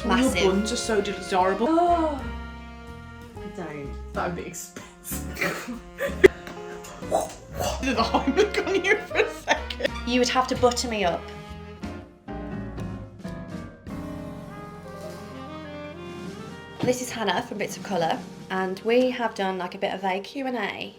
Massive. Your buns are so desirable. Oh, don't. That would be expensive. Did the Heimlich on you for a second? You would have to butter me up. This is Hannah from Bits of Colour, and we have done like a bit of a Q&A.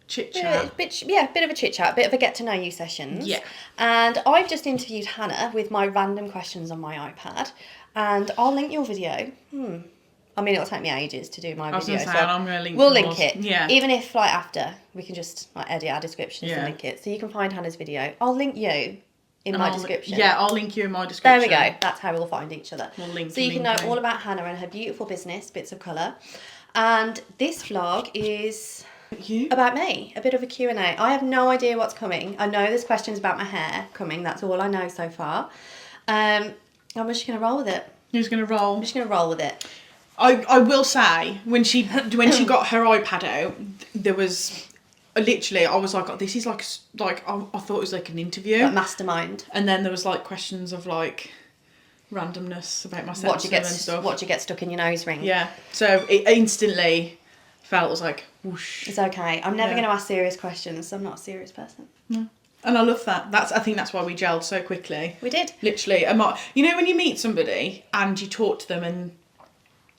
Chit chat. Bit of a chit chat, a bit of a get to know you sessions. Yeah. And I've just interviewed Hannah with my random questions on my iPad, and I'll link your video. I mean, it'll take me ages to do my video. I was going to say, I'm going to link We'll yours. link it. Yeah. Even if, like, after, we can just like edit our descriptions and Yeah. link it. So you can find Hannah's video. I'll link you in my description. Yeah, I'll link you in my There description. we go. That's how we'll find each other. We'll link so you can know link. all about Hannah and her beautiful business, Bits of Colour. And this vlog is You? about me, a bit of a Q&A. I have no idea what's coming. I know there's questions about my hair coming. That's all I know so far. I'm just going to roll with it. Who's going to roll? I'm just going to roll with it. I will say, when she got her iPad out, there was... Literally, I was like, oh, this is like I thought it was like an interview. Like mastermind. And then there was like questions of like randomness about myself and stuff. What do you get stuck in your nose ring? Yeah. So it instantly felt like whoosh. It's okay. I'm never Yeah. going to ask serious questions. I'm not a serious person. No. And I love that. I think that's why we gelled so quickly. We did. Literally, you know when you meet somebody and you talk to them and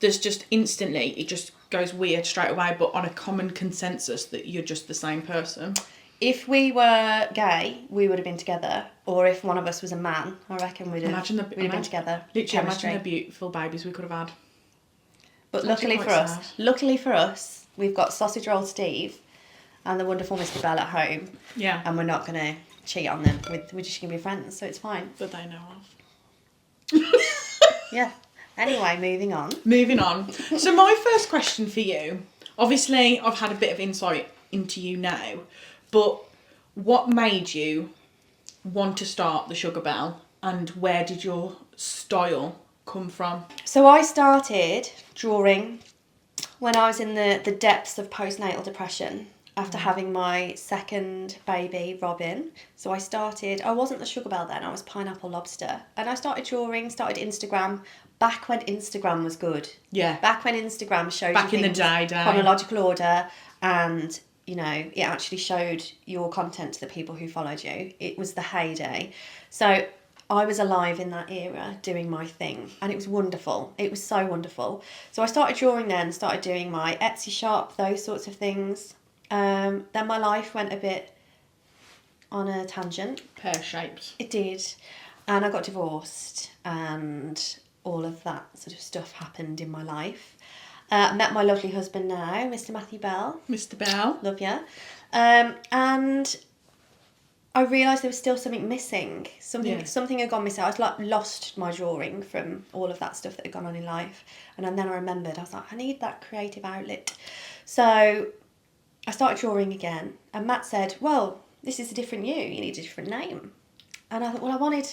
there's just instantly, it just goes weird straight away, but on a common consensus that you're just the same person. If we were gay, we would have been together. Or if one of us was a man, I reckon we'd have been together. Literally, imagine the beautiful babies we could have had. But It's luckily actually for us, we've got Sausage Roll Steve and the wonderful Mr. Bell at home. Yeah. And we're not going to cheat on them. We're just going to be friends, so it's fine. That they know of. Yeah. Anyway, moving on. Moving on. So my first question for you, obviously I've had a bit of insight into you now, but what made you want to start the Sugar Bell and where did your style come from? So I started drawing when I was in the depths of postnatal depression after having my second baby, Robin. So I wasn't the Sugar Bell then, I was Pineapple Lobster. And I started drawing, started Instagram, back when Instagram was good. Yeah. Back when Instagram showed Back you in the things day. chronological order, and you know, it actually showed your content to the people who followed you. It was the heyday. So I was alive in that era doing my thing, and it was wonderful. It was so wonderful. So I started drawing then, started doing my Etsy shop, those sorts of things. Then my life went a bit on a tangent. Pear-shaped. It did. And I got divorced, and all of that sort of stuff happened in my life. Met my lovely husband now, Mr. Matthew Bell. Mr. Bell. Love ya. And I realised there was still something missing. Something had gone missing. I was like lost my drawing from all of that stuff that had gone on in life. And then I remembered, I was like, I need that creative outlet. So I started drawing again. And Matt said, well, this is a different you need a different name. And I thought, well, I wanted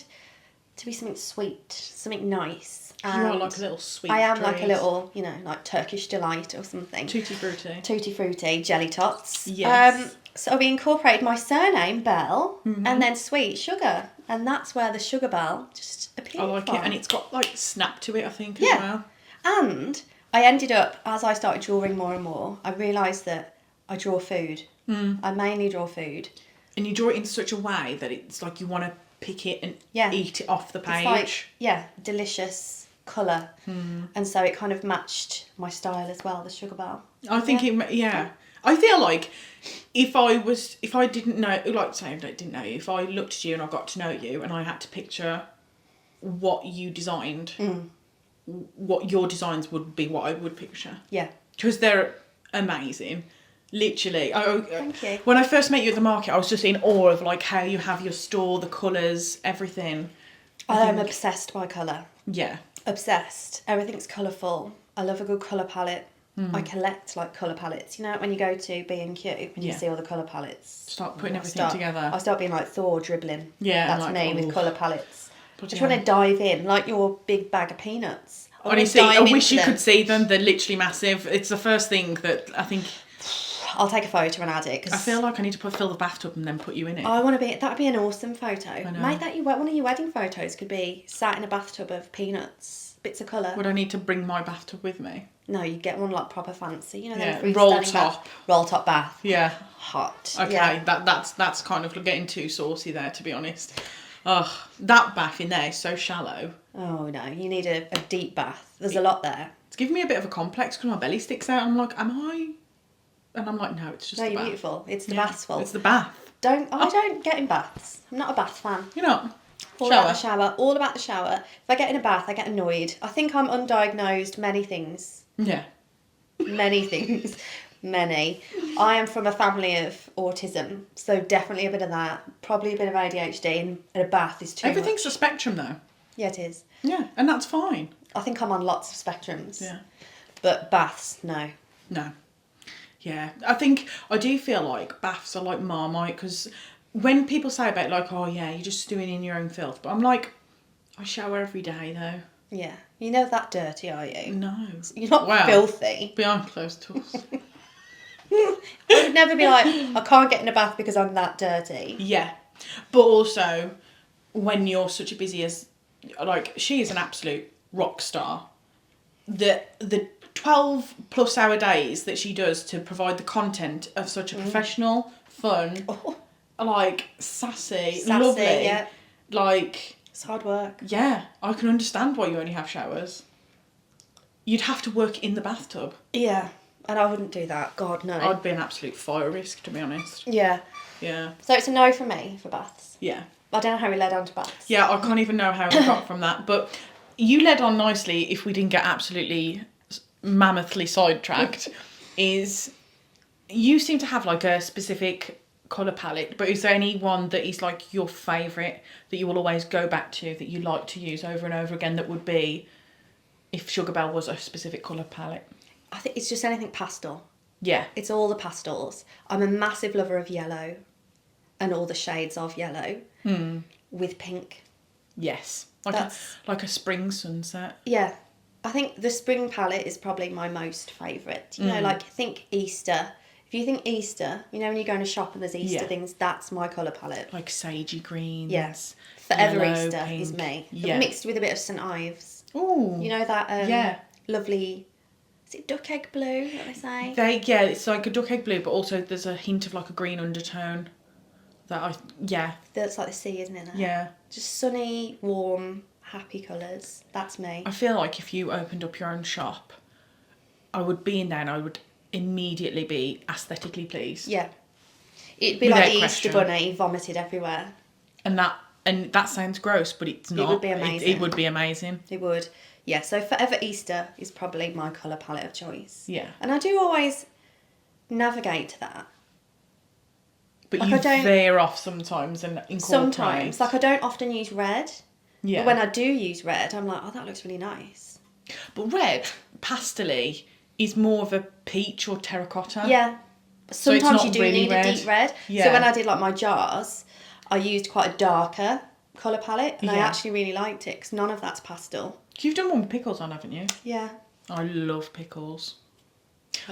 to be something sweet, something nice. You are like a little sweet I am treat. like a little, you know, like Turkish delight or something. Tutti frutti. Tutti frutti, jelly tots. Yes. So we incorporated my surname, Bell, and then sweet, sugar. And that's where the Sugar Bell just appeared I like from. it. And it's got like snap to it, I think, Yeah. as well. And I ended up, as I started drawing more and more, I realised that I draw food. I mainly draw food. And you draw it in such a way that it's like you want to pick it and eat it off the page. It's like, delicious colour. And so it kind of matched my style as well, the Sugar Bell. I think I feel like if I didn't know, like say I didn't know you, if I looked at you and I got to know you and I had to picture what you designed, what your designs would be, what I would picture. Yeah. Because they're amazing. Literally. Thank you. When I first met you at the market, I was just in awe of like how you have your store, the colours, everything. I'm obsessed by colour. Yeah. Obsessed. Everything's colourful. I love a good colour palette. I collect like colour palettes. You know, when you go to B&Q and you see all the colour palettes. Start putting everything together. I start being like Thor dribbling. Yeah. That's like, me with colour palettes. I just want yeah. to dive in, like your big bag of peanuts. Honestly, I wish you could see them. They're literally massive. It's the first thing that I think... I'll take a photo and add it. Cause I feel like I need to fill the bathtub and then put you in it. I want to be... That'd be an awesome photo. I know. Make that one of your wedding photos could be sat in a bathtub of peanuts bits of colour. Would I need to bring my bathtub with me? No, you get one like proper fancy. You know, Yeah, them roll freestanding top. roll top bath. Yeah. Hot. Okay, Yeah. that's kind of getting too saucy there, to be honest. Ugh, that bath in there is so shallow. Oh no, you need a deep bath. There's a lot there. It's giving me a bit of a complex because my belly sticks out. I'm like, am I? And I'm like, no, it's just No, the you're bath. beautiful. It's the bath's fault. It's the bath. I don't get in baths. I'm not a bath fan. You're not? All about the shower. All about the shower. If I get in a bath, I get annoyed. I think I'm undiagnosed many things. Yeah. Many things. Many. I am from a family of autism, so definitely a bit of that. Probably a bit of ADHD, and a bath is too Everything's much. a spectrum, though. Yeah, it is. Yeah, and that's fine. I think I'm on lots of spectrums. Yeah. But baths, no. No. Yeah, I do feel like baths are like Marmite, because when people say about like, oh yeah, you're just stewing in your own filth, but I'm like, I shower every day though. Yeah. You're not that dirty, are you? No. You're not filthy. Behind closed doors. I would never be like, I can't get in a bath because I'm that dirty. Yeah. But also, when you're such a busy as, like, she is an absolute rock star. The 12 plus hour days that she does to provide the content of such a professional, fun, like, sassy, lovely. Yeah. Like... It's hard work. Yeah, I can understand why you only have showers. You'd have to work in the bathtub. Yeah. And I wouldn't do that. God, no. I'd be an absolute fire risk, to be honest. Yeah. Yeah. So it's a no for me for baths. Yeah. I don't know how we led on to baths. Yeah, I can't even know how we got from that. But you led on nicely, if we didn't get absolutely mammothly sidetracked, is you seem to have like a specific colour palette, but is there any one that is like your favourite that you will always go back to, that you like to use over and over again, that would be if Sugar Belle was a specific colour palette? I think it's just anything pastel. Yeah. It's all the pastels. I'm a massive lover of yellow and all the shades of yellow with pink. Yes. Like a spring sunset. Yeah. I think the spring palette is probably my most favourite. You know, like, think Easter. If you think Easter, you know, when you go in a shop and there's Easter things, that's my colour palette. Like sagey greens. Yes. Forever yellow, Easter pink. is me. Yeah. Mixed with a bit of St Ives. Ooh. You know that yeah. lovely... Is it duck egg blue, what they say? Yeah, it's like a duck egg blue, but also there's a hint of like a green undertone. That's like the sea, isn't it? There? Yeah. Just sunny, warm, happy colours. That's me. I feel like if you opened up your own shop, I would be in there and I would immediately be aesthetically pleased. Yeah. It'd be Without like the question. Easter bunny vomited everywhere. And that sounds gross, but it's not. It would be amazing. It would be amazing. It would. Yeah, so Forever Easter is probably my colour palette of choice. Yeah. And I do always navigate to that. But Like, you I don't- veer off sometimes and incorporate. Sometimes. Like, I don't often use red. Yeah. But when I do use red, I'm like, oh, that looks really nice. But red, pastel-y, is more of a peach or terracotta. Yeah. So it's Sometimes not you do really need red. a deep red. Yeah. So when I did like my jars, I used quite a darker colour palette, and I Yeah. actually really liked it because none of that's pastel. You've done one with pickles on, haven't you? Yeah. I love pickles.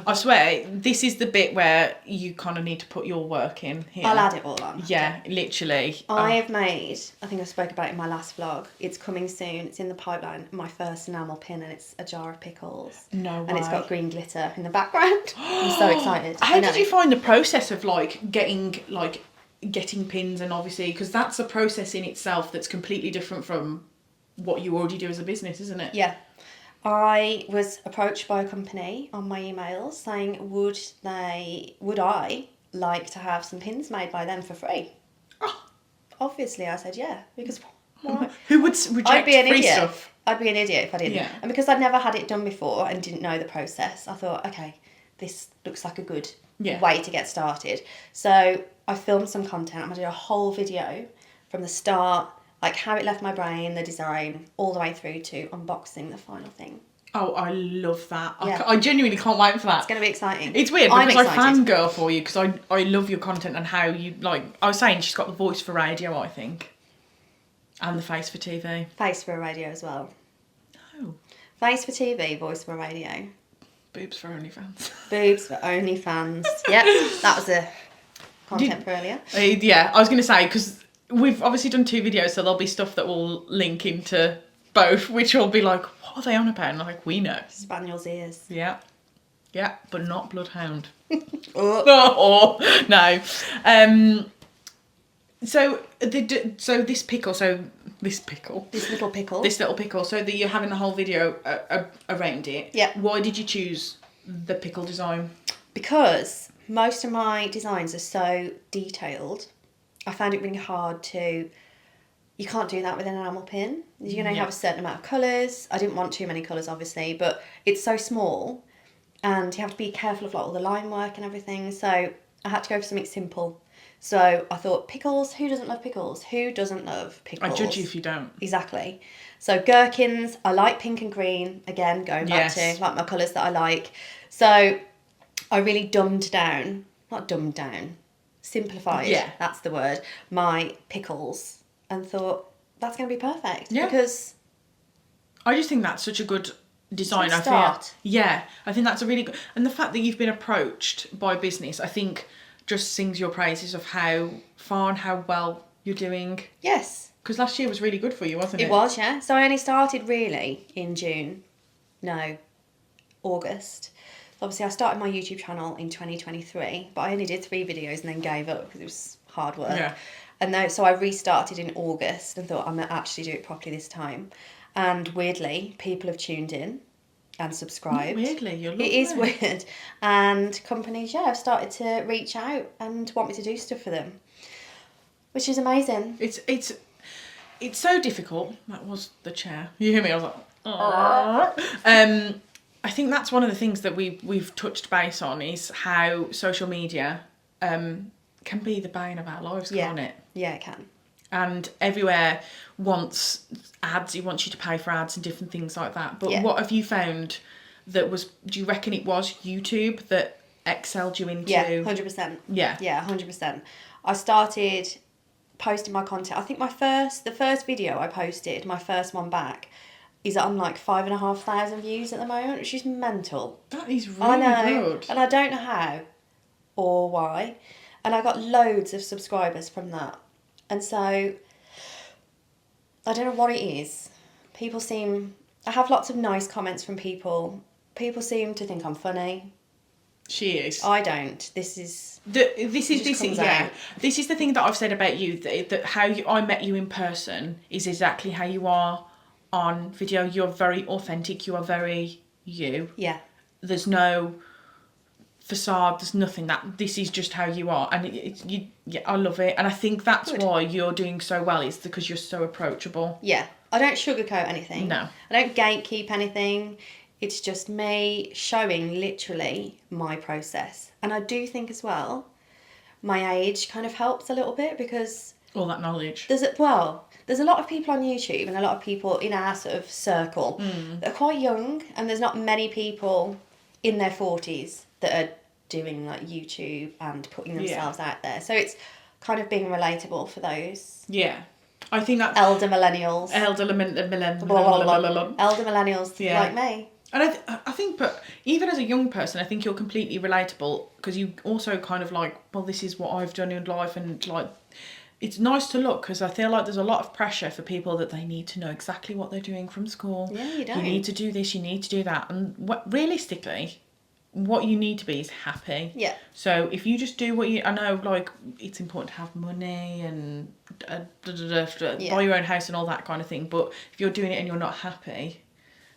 I swear, this is the bit where you kind of need to put your work in here. I'll add it all on. Yeah, literally. I have made, I think I spoke about it in my last vlog, it's coming soon, it's in the pipeline, my first enamel pin, and it's a jar of pickles. No way. And it's got green glitter in the background. I'm so excited. How did you find the process of getting pins, and obviously, because that's a process in itself that's completely different from what you already do as a business, isn't it? Yeah. I was approached by a company on my emails saying, would I like to have some pins made by them for free? Oh. Obviously, I said yeah, because why? Who would reject I'd be an free idiot. stuff? I'd be an idiot if I didn't. Yeah. And because I'd never had it done before and didn't know the process, I thought, okay, this looks like a good way to get started. So I filmed some content. I'm going to do a whole video from the start, like how it left my brain, the design, all the way through to unboxing the final thing. Oh, I love that. Yeah. I genuinely can't wait for that. It's going to be exciting. It's weird I'm because I excited. fangirl for you, because I love your content and how you, like, I was saying she's got the voice for radio, I think. And the face for TV. Face for a radio as well. No. Face for TV, voice for radio. Boobs for OnlyFans. Boobs for OnlyFans. Yep, that was the content for earlier. Yeah, I was going to say, because we've obviously done 2 videos, so there'll be stuff that will link into both, which will be like, what are they on about? And I'm like, we know. Spaniel's ears. Yeah. Yeah, but not bloodhound. Oh. Oh, no. So this little pickle. So that you're having the whole video around it. Yeah. Why did you choose the pickle design? Because most of my designs are so detailed. I found it really hard to. You can't do that with an enamel pin. You can only have a certain amount of colours. I didn't want too many colours, obviously, but it's so small, and you have to be careful of like all the line work and everything. So I had to go for something simple. So I thought, pickles, who doesn't love pickles? Who doesn't love pickles? I judge you if you don't. Exactly. So gherkins, I like pink and green. Again, going back to like my colours that I like. So I really simplified, that's the word, my pickles, and thought, that's going to be perfect. Yeah. Because I just think that's such a good design. I think that's a really good... And the fact that you've been approached by business, I think... just sings your praises of how far and how well you're doing. Yes. Because last year was really good for you, wasn't it? It was, yeah. So I only started really in August. Obviously, I started my YouTube channel in 2023, but I only did 3 videos and then gave up because it was hard work. Yeah. And so I restarted in August and thought I'm going to actually do it properly this time. And weirdly, people have tuned in and subscribed. Weirdly, you're lovely. It is weird. And companies, have started to reach out and want me to do stuff for them, which is amazing. It's so difficult. That was the chair. You hear me? I was like, I think that's one of the things that we've touched base on is how social media can be the bane of our lives, can't it? Yeah, it can. And everywhere wants ads. It wants you to pay for ads and different things like that. But what have you found that was... Do you reckon it was YouTube that excelled you into... Yeah, 100%. Yeah. Yeah, 100%. I started posting my content. I think the first video I posted, my first one back, is on like 5,500 views at the moment, which is mental. That is really good. And I don't know how or why. And I got loads of subscribers from that. And so, I don't know what it is. I have lots of nice comments from people. People seem to think I'm funny. She is. I don't. This is the thing that I've said about you, that how I met you in person is exactly how you are on video. You're very authentic. You are very you. Yeah. There's no facade, there's nothing. This is just how you are, and I love it. And I think that's why you're doing so well, is because you're so approachable. Yeah, I don't sugarcoat anything. No, I don't gatekeep anything. It's just me showing literally my process. And I do think as well, my age kind of helps a little bit, because all that knowledge, there's a lot of people on YouTube and a lot of people in our sort of circle that are quite young, and there's not many people in their 40s that are doing like YouTube and putting themselves out there. So it's kind of being relatable for those. Yeah. I think that's... Elder millennials like me. And I think, but even as a young person, I think you're completely relatable, because you also kind of like, well, this is what I've done in life, and like, it's nice to look, because I feel like there's a lot of pressure for people that they need to know exactly what they're doing from school. Yeah, you don't. You need to do this, you need to do that. And realistically, what you need to be is happy. Yeah. So if you just do what I know, like, it's important to have money and buy your own house and all that kind of thing. But if you're doing it and you're not happy...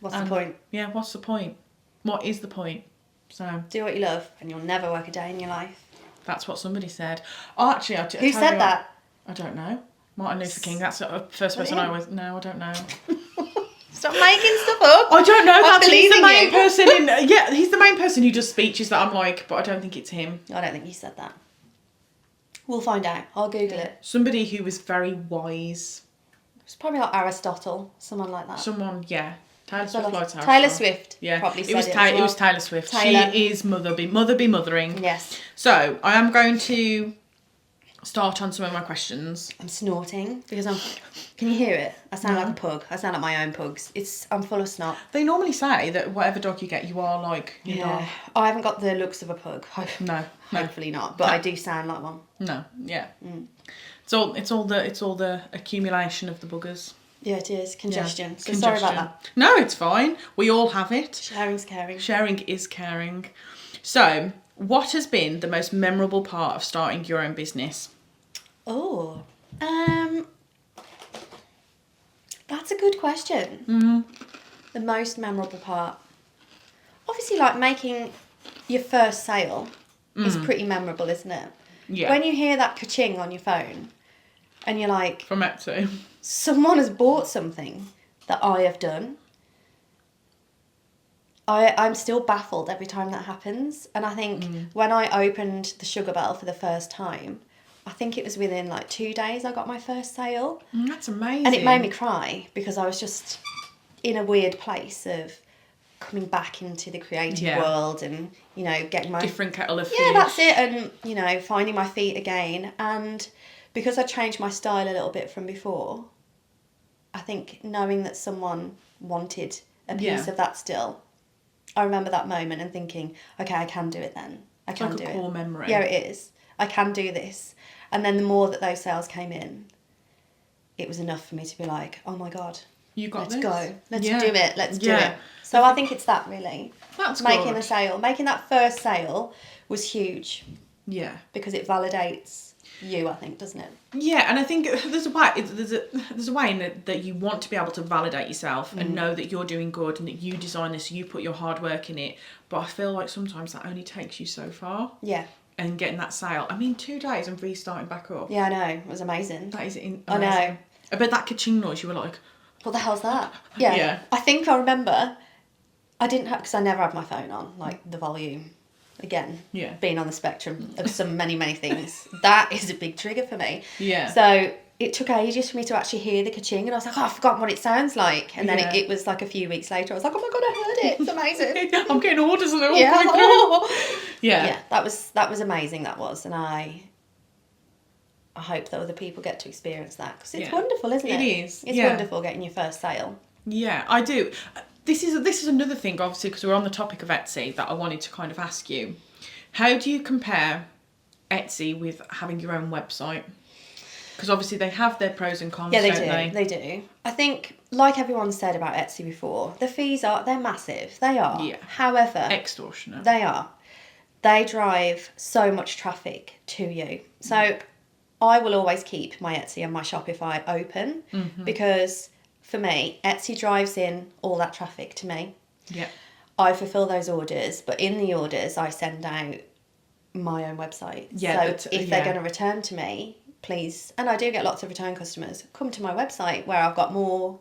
What's the point? Yeah, what's the point? What is the point? So do what you love and you'll never work a day in your life. That's what somebody said. Oh, actually, who said that? I don't know. Martin Luther King. That's the first person I was... No, I don't know. Stop making stuff up. I don't know. He's the main person in... Yeah, he's the main person who does speeches that I'm like, but I don't think it's him. I don't think he said that. We'll find out. I'll Google it. Somebody who was very wise. It's probably like Aristotle, someone like that. Someone, yeah. Taylor Swift. Yeah, probably it was it was Taylor Swift. Taylor. She is mother be mothering. Yes. So I am going to start on some of my questions. I'm snorting because can you hear it? I sound like a pug. I sound like my own pugs. I'm full of snot. They normally say that whatever dog you get, you are like your dog. I haven't got the looks of a pug. No. Hopefully not, but I do sound like one. No, yeah. It's all the accumulation of the boogers. Yeah, it is. Congestion. Yeah, So sorry about that. No, it's fine. We all have it. Sharing's caring. Sharing is caring. So, what has been the most memorable part of starting your own business? Oh, that's a good question. The most memorable part. Obviously, like making your first sale is pretty memorable, isn't it? Yeah. When you hear that ka-ching on your phone and you're like, From Etsy. someone has bought something that I have done. I'm still baffled every time that happens. And I think when I opened the Sugar Bell for the first time, I think it was within like 2 days I got my first sale. That's amazing. And it made me cry because I was just in a weird place of coming back into the creative world and, you know, getting my... Different kettle of fish. Yeah, that's it. And, you know, finding my feet again. And because I changed my style a little bit from before, I think knowing that someone wanted a piece of that still, I remember that moment and thinking, okay, I can do it then. I can do it. Like a core memory. Yeah, it is. I can do this. And then the more that those sales came in, it was enough for me to be like, oh my God, You got let's this. go. Let's do it. Let's do Yeah. it. So I think it's that really. That's making good. a sale. Making that first sale was huge Yeah. because it validates you, I think, doesn't it? Yeah, and I think there's a way in that you want to be able to validate yourself and know that you're doing good and that you design this, you put your hard work in it. But I feel like sometimes that only takes you so far. Yeah. And getting that sale. I mean, 2 days and restarting back up. Yeah, I know. It was amazing. That is amazing. I know. I bet that ka-ching noise, you were like... What the hell's that? Yeah. Yeah. I think I remember, I didn't have, because I never had my phone on, like the volume. Again, being on the spectrum of many things, that is a big trigger for me. Yeah. So it took ages for me to actually hear the ka-ching, and I was like, oh, I've forgotten what it sounds like. And then it was like a few weeks later, I was like, oh my God, I heard it. It's amazing. I'm getting orders and they're all coming through. Yeah, that was amazing, that was. And I hope that other people get to experience that, because it's wonderful, isn't it? It is. It's wonderful getting your first sale. Yeah, I do. This is another thing, obviously, because we're on the topic of Etsy, that I wanted to kind of ask you. How do you compare Etsy with having your own website? Because obviously they have their pros and cons, Yeah, don't they? They do. I think, like everyone said about Etsy before, the fees they're massive. They are. Yeah. However, Extortionate. they are. They drive so much traffic to you. So I will always keep my Etsy and my Shopify open because for me, Etsy drives in all that traffic to me. Yeah. I fulfill those orders, but in the orders, I send out my own website. Yeah, so if they're going to return to me, please, and I do get lots of return customers, come to my website where I've got more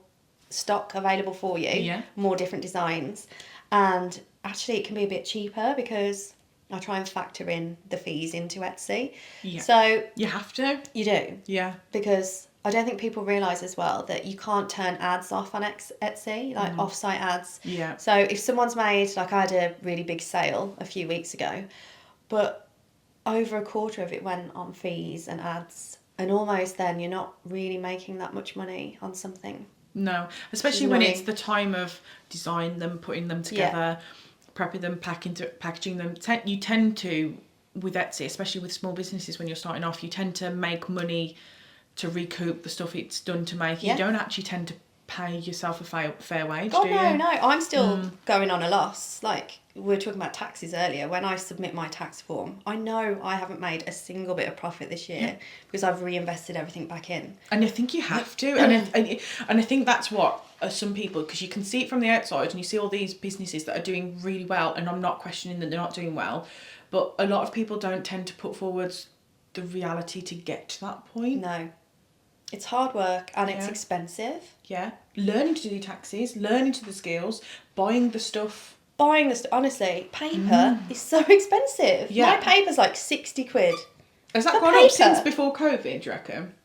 stock available for you, more different designs. And actually, it can be a bit cheaper because I try and factor in the fees into Etsy. Yeah. So you have to. You do. Yeah. Because I don't think people realise as well that you can't turn ads off on Etsy, like off-site ads. Yeah. So if someone's made, like I had a really big sale a few weeks ago, but over a quarter of it went on fees and ads, and almost then you're not really making that much money on something. No, especially when it's the time of designing them, putting them together, prepping them, packaging them. You tend to, with Etsy, especially with small businesses when you're starting off, you tend to make money to recoup the stuff it's done to make. You don't actually tend to pay yourself a fair wage, do you? No. I'm still going on a loss. Like, we were talking about taxes earlier. When I submit my tax form, I know I haven't made a single bit of profit this year because I've reinvested everything back in. And I think you have to. And I think that's what some people, because you can see it from the outside and you see all these businesses that are doing really well, and I'm not questioning that they're not doing well, but a lot of people don't tend to put forward the reality to get to that point. No. It's hard work and it's expensive. Yeah. Learning to do taxes, learning to the skills, buying the stuff. Honestly, paper is so expensive. Yeah. My paper's like 60 quid. Has that gone up since before COVID, do you reckon?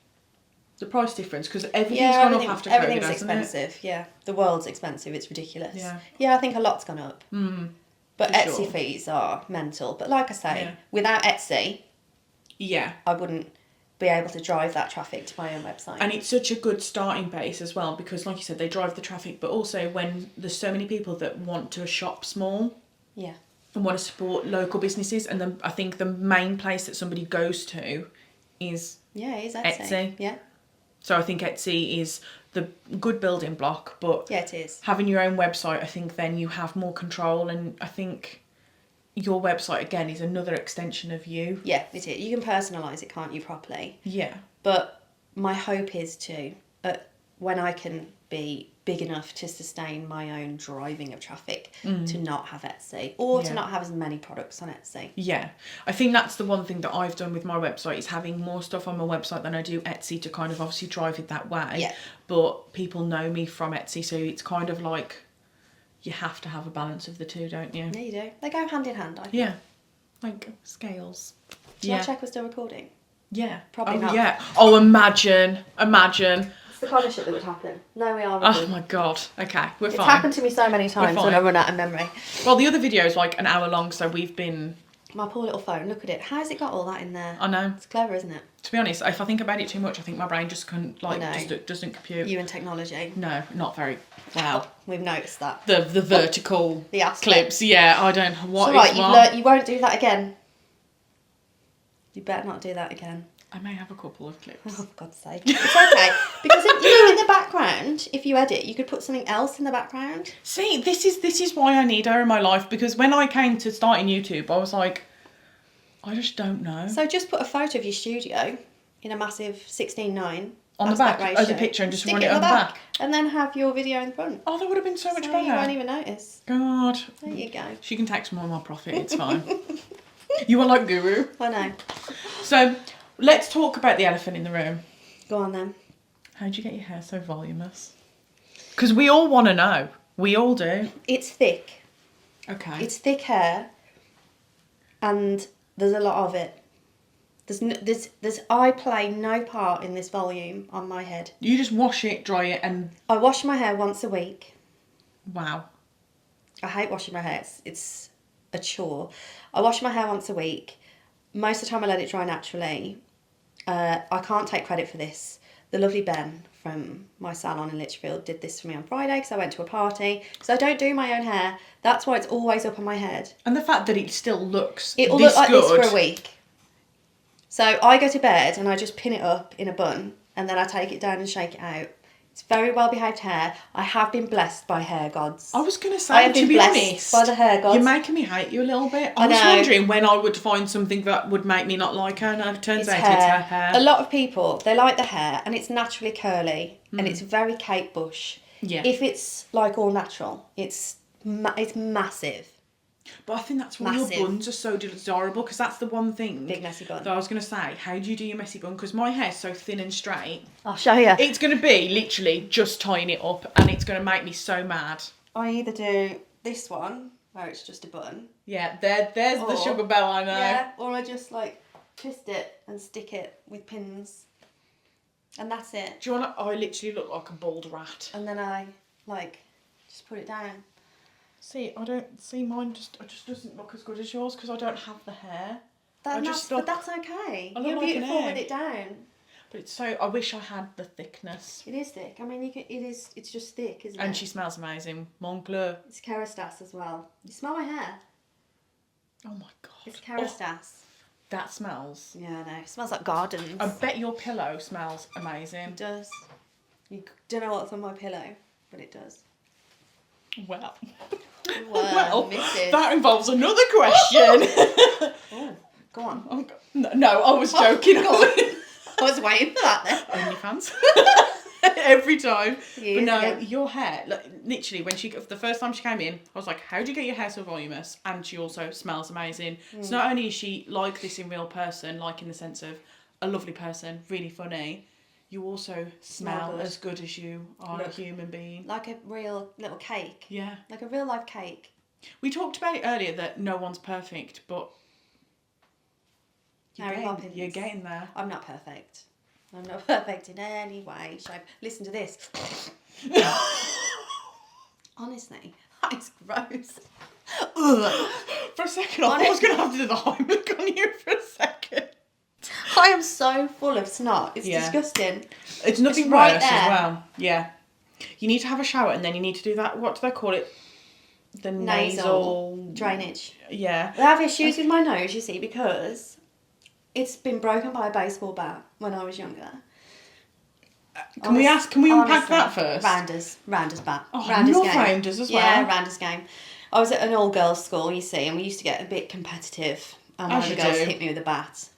The price difference, because everything's gone up after COVID, everything's hasn't expensive, yeah. The world's expensive, it's ridiculous. Yeah. Yeah, I think a lot's gone up. But For Etsy sure. fees are mental. But like I say, without Etsy, I wouldn't be able to drive that traffic to my own website. And it's such a good starting base as well, because like you said, they drive the traffic, but also when there's so many people that want to shop small and want to support local businesses, and then I think the main place that somebody goes to is Etsy. Etsy. Yeah. So I think Etsy is the good building block, but yeah, it is. having your own website, I think then you have more control, and I think your website again is another extension of you. Yeah, it is. You can personalise it, can't you, properly? Yeah. But my hope is when I can be big enough to sustain my own driving of traffic, to not have Etsy, or to not have as many products on Etsy. Yeah, I think that's the one thing that I've done with my website, is having more stuff on my website than I do Etsy, to kind of obviously drive it that way. Yeah. But people know me from Etsy, so it's kind of like you have to have a balance of the two, don't you? Yeah, you do. They go hand in hand, I think. Yeah, like scales. Did I check we're still recording? Yeah. Probably oh, not. Yeah. Oh, imagine. It's the kind of shit that would happen. No, we are. Oh my god. Okay, we're fine. It's happened to me so many times when I run out of memory. Well, the other video is like an hour long, so we've been... My poor little phone, look at it. How's it got all that in there? I know. It's clever, isn't it? To be honest, if I think about it too much, I think my brain just couldn't, just doesn't compute. You and technology. No, not very well. We've noticed that. The vertical the clips, yeah, I don't know what it's is all right, what. you won't do that again. You better not do that again. I may have a couple of clips. Oh, for God's sake. It's okay. Because in the background, if you edit, you could put something else in the background. See, this is why I need her in my life, because when I came to starting YouTube, I was like, I just don't know. So just put a photo of your studio in a massive 16:9. On the back, as a picture, and just run it on the back. And then have your video in front. Oh, that would have been so much better. You won't even notice. God. There you go. She can tax more of my profit, it's fine. You are like guru. I know. So, let's talk about the elephant in the room. Go on then. How'd you get your hair so voluminous? Because we all want to know. We all do. It's thick. Okay. It's thick hair. And there's a lot of it. I play no part in this volume on my head. You just wash it, dry it, and... I wash my hair once a week. Wow. I hate washing my hair. It's a chore. I wash my hair once a week. Most of the time I let it dry naturally. I can't take credit for this. The lovely Ben from my salon in Lichfield did this for me on Friday because I went to a party. So I don't do my own hair. That's why it's always up on my head. And the fact that it still looks It'll look like this for a week. So I go to bed and I just pin it up in a bun and then I take it down and shake it out. It's very well behaved hair. I have been blessed by hair gods. I was going to say, to be honest, by the hair gods. You're making me hate you a little bit. I was wondering when I would find something that would make me not like her. No, it turns out it's her hair. A lot of people, they like the hair and it's naturally curly and it's very Kate Bush. Yeah. If it's like all natural, it's massive. But I think that's why your buns are so desirable, because that's the one thing big messy bun that I was going to say. How do you do your messy bun? Because my hair's so thin and straight. I'll show you. It's going to be literally just tying it up and it's going to make me so mad. I either do this one, where it's just a bun. Yeah, there's the sugar bell, I know. Yeah, or I just like twist it and stick it with pins. And that's it. Do you want to... I literally look like a bald rat. And then I just put it down. See, I don't see mine. It just doesn't look as good as yours because I don't have the hair. But that's okay. You're like beautiful with it down. But it's so. I wish I had the thickness. It is thick. I mean, it's just thick, isn't it? And she smells amazing. Mon bleu. It's Kerastase as well. You smell my hair? Oh my god. It's Kerastase. That smells. Yeah, I know. It smells like gardens. I bet your pillow smells amazing. It does. You don't know what's on my pillow, but it does. Well, Mrs. that involves another question. Oh, go on. Oh, no, I was joking. Go on. I was waiting for that then. OnlyFans. Every time. But no, your hair, like, literally, the first time she came in, I was like, how do you get your hair so voluminous? And she also smells amazing. So not only is she like this in real person, like in the sense of a lovely person, really funny, you also smell as good as you are a human being. Like a real little cake. Yeah. Like a real life cake. We talked about it earlier that no one's perfect, but you're getting there. I'm not perfect. I'm not perfect in any way, shape. Listen to this. Honestly, it's gross. For a second, I thought I was going to have to do the Heimlich on you for a second. I am so full of snot. It's disgusting. It's nothing worse as well. Yeah. You need to have a shower and then you need to do that. What do they call it? The nasal drainage. Yeah. I have issues with my nose, you see, because it's been broken by a baseball bat when I was younger. Can we unpack honestly, that first? Rounders back. Oh, Rounders I love game. rounders as well. Yeah, rounders game. I was at an all-girls school, you see, and we used to get a bit competitive. And one As of the you girls do. hit me with a bat.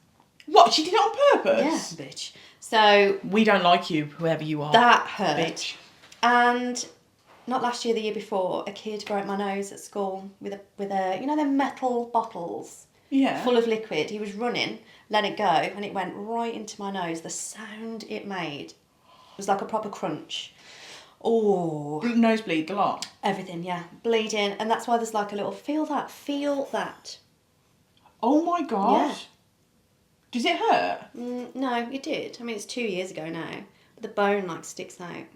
What? She did it on Yeah, purpose? bitch. So... We don't like you, whoever you are. That hurt. Bitch. And not last year, the year before, a kid broke my nose at school with a you know, them metal bottles full of liquid. He was running, let it go, and it went right into my nose. The sound it made was like a proper crunch. Oh. Nosebleed a lot. Everything, yeah. Bleeding. And that's why there's like a little feel that. Oh my god. Yeah. Does it hurt? No, it did. I mean, it's 2 years ago now. But the bone like sticks out.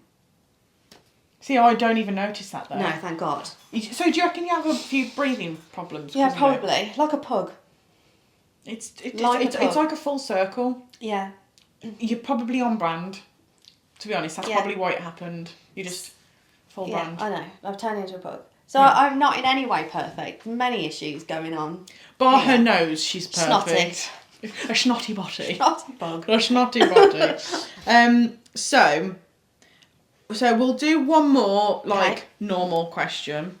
See, I don't even notice that though. No, thank God. So do you reckon you have a few breathing problems? Yeah, 'cause of probably. it? Like a pug. It's Like a pug. like a full circle. Yeah. You're probably on brand. To be honest, that's probably why it happened. You just full brand. I know. I've turned into a pug. So I'm not in any way perfect. Many issues going on. Bar her nose, she's perfect. Snotty. A snotty body. Snotty bug. A snotty body. So we'll do one more normal question.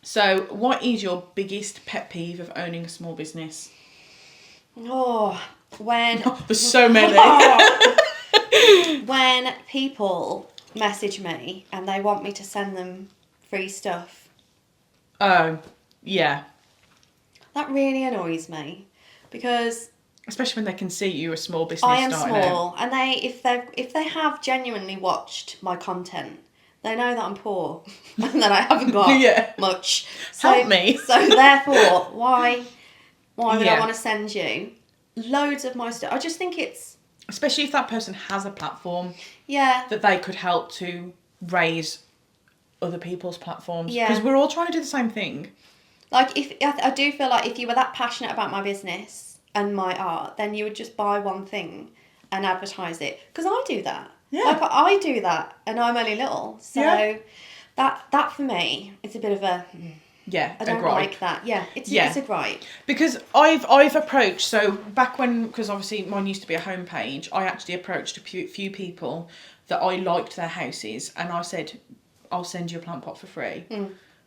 So, what is your biggest pet peeve of owning a small business? Oh, when... There's so many. When people message me and they want me to send them free stuff. Oh, yeah. That really annoys me because... Especially when they can see you're a small business. I am starting small, out. and if they have genuinely watched my content, they know that I'm poor and that I haven't got much. So, Help me. So therefore, why would I want to send you loads of my stuff? I just think it's... Especially if that person has a platform. Yeah. That they could help to raise other people's platforms. Yeah. Because we're all trying to do the same thing. Like, I do feel like if you were that passionate about my business and my art, then you would just buy one thing and advertise it. Because I do that. Yeah. Like, I do that, and I'm only little. So that for me, it's a bit of a... Yeah, I don't like that. Yeah, it's a gripe. Because I've approached, so back when, because obviously mine used to be a homepage, I actually approached a few people that I liked their houses, and I said, I'll send you a plant pot for free.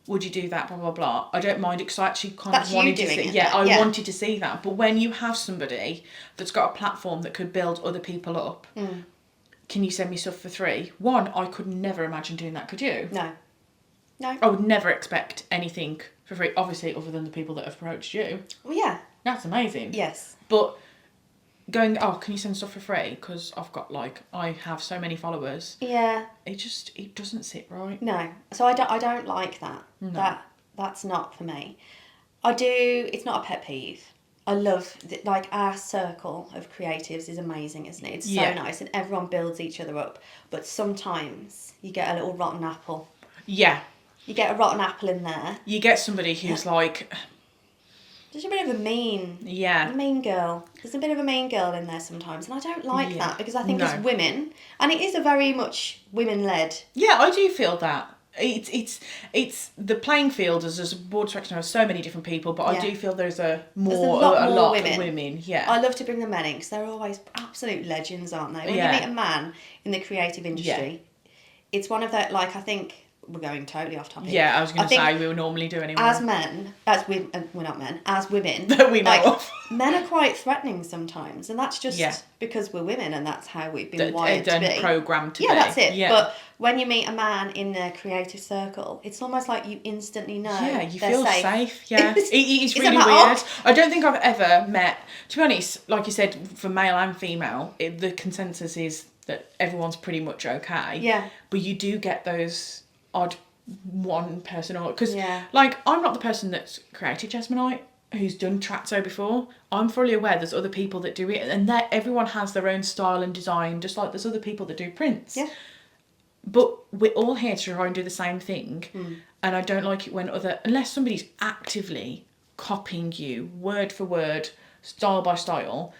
Would you do that? Blah, blah, blah. I don't mind it because I actually wanted to see. I wanted to see that. But when you have somebody that's got a platform that could build other people up, can you send me stuff for free? One, I could never imagine doing that, could you? No. I would never expect anything for free, obviously, other than the people that have approached you. Well, yeah. That's amazing. Yes. But going, can you send stuff for free? Because I have so many followers. Yeah. It doesn't sit right. No. So I don't like that. No. That's not for me. It's not a pet peeve. I love, our circle of creatives is amazing, isn't it? It's so nice and everyone builds each other up. But sometimes you get a little rotten apple. Yeah. You get a rotten apple in there. You get somebody who's like... There's a bit of a mean girl. There's a bit of a mean girl in there sometimes. And I don't like that because I think as women, and it is a very much women-led... Yeah, I do feel that. It's the playing field as a broad spectrum of so many different people, but I do feel there's a lot more women. Yeah. I love to bring the men in because they're always absolute legends, aren't they? When you meet a man in the creative industry, it's one of the, I think... We're going totally off topic. Yeah, I was going to say we would normally do anyway. As men, we're not men, as women. That we know of. Men are quite threatening sometimes, and that's just because we're women and that's how we've been wired to be. Programmed to be. Yeah, that's it. Yeah. But when you meet a man in the creative circle, it's almost like you instantly know. Yeah, you feel safe. Yeah, it's really weird. Odd? I don't think I've ever met, to be honest, like you said, for male and female, the consensus is that everyone's pretty much okay. Yeah. But you do get those odd one person, or because I'm not the person that's created Jasminite who's done Tratzo before. I'm fully aware there's other people that do it, and that everyone has their own style and design, just like there's other people that do prints. Yeah. But we're all here to try and do the same thing, and I don't like it when unless somebody's actively copying you word for word, style by style.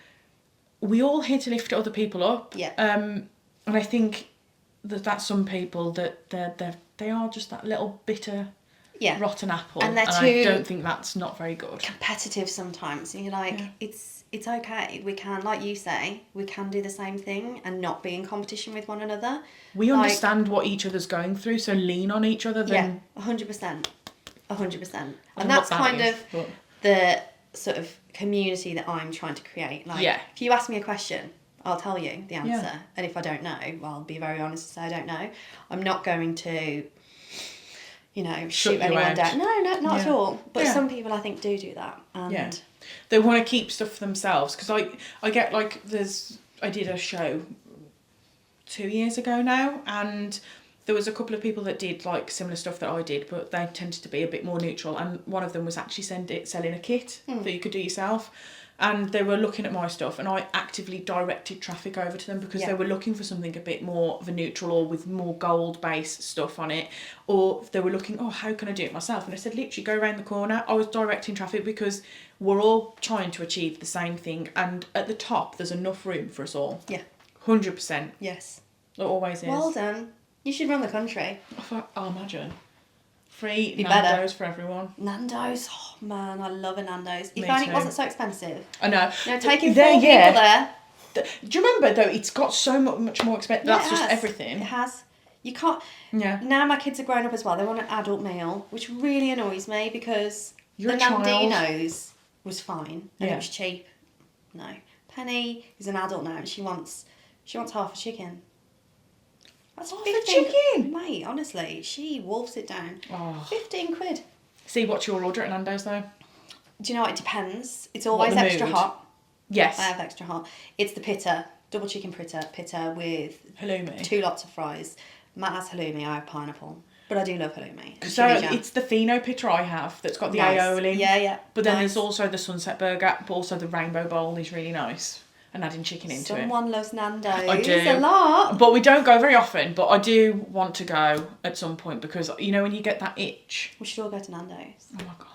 We all here to lift other people up. Yeah. And I think that's some people that they are just that little bitter rotten apple. And they're I don't think that's not very good. Competitive sometimes. And you're like, it's okay. We can, like you say, we can do the same thing and not be in competition with one another. We understand what each other's going through, so lean on each other. Then 100%. 100%. And that's kind of the sort of community that I'm trying to create. Like, if you ask me a question, I'll tell you the answer. Yeah. And if I don't know, well, I'll be very honest and say I don't know. I'm not going to, shoot anyone down. No, not at all. But some people, I think, do that. And they want to keep stuff for themselves. Because I get, like, I did a show 2 years ago now, and there was a couple of people that did, like, similar stuff that I did, but they tended to be a bit more neutral. And one of them was actually selling a kit that you could do yourself. And they were looking at my stuff, and I actively directed traffic over to them because they were looking for something a bit more of a neutral or with more gold-based stuff on it. Or they were looking, how can I do it myself? And I said, literally, go around the corner. I was directing traffic because we're all trying to achieve the same thing. And at the top, there's enough room for us all. Yeah. 100%. Yes. It always is. Well done. You should run the country. I'll imagine. Free Nando's for everyone. Nando's, oh man, I love a Nando's. If only it wasn't so expensive. I know. Taking 4 people there. Do you remember though? It's got so much more expensive. That's just everything. It has. You can't. Yeah. Now my kids are grown up as well. They want an adult meal, which really annoys me because the Nandino's was fine and it was cheap. No, Penny is an adult now and she wants half a chicken. That's half a chicken, mate. Honestly, she wolfs it down. 15 quid. See, what's your order at Nando's though? Do you know what? It depends. It's always extra hot. Yes. I have extra hot. It's the pitta, double chicken pitta with halloumi. 2 lots of fries. Matt has halloumi. I have pineapple. But I do love halloumi. So it's the Fino pitta I have that's got the aioli. Yeah. But then there's also the sunset burger, but also the rainbow bowl is really nice. And adding chicken into it. Someone loves Nando's. I do. A lot. But we don't go very often, but I do want to go at some point because, when you get that itch. We should all go to Nando's. Oh my God.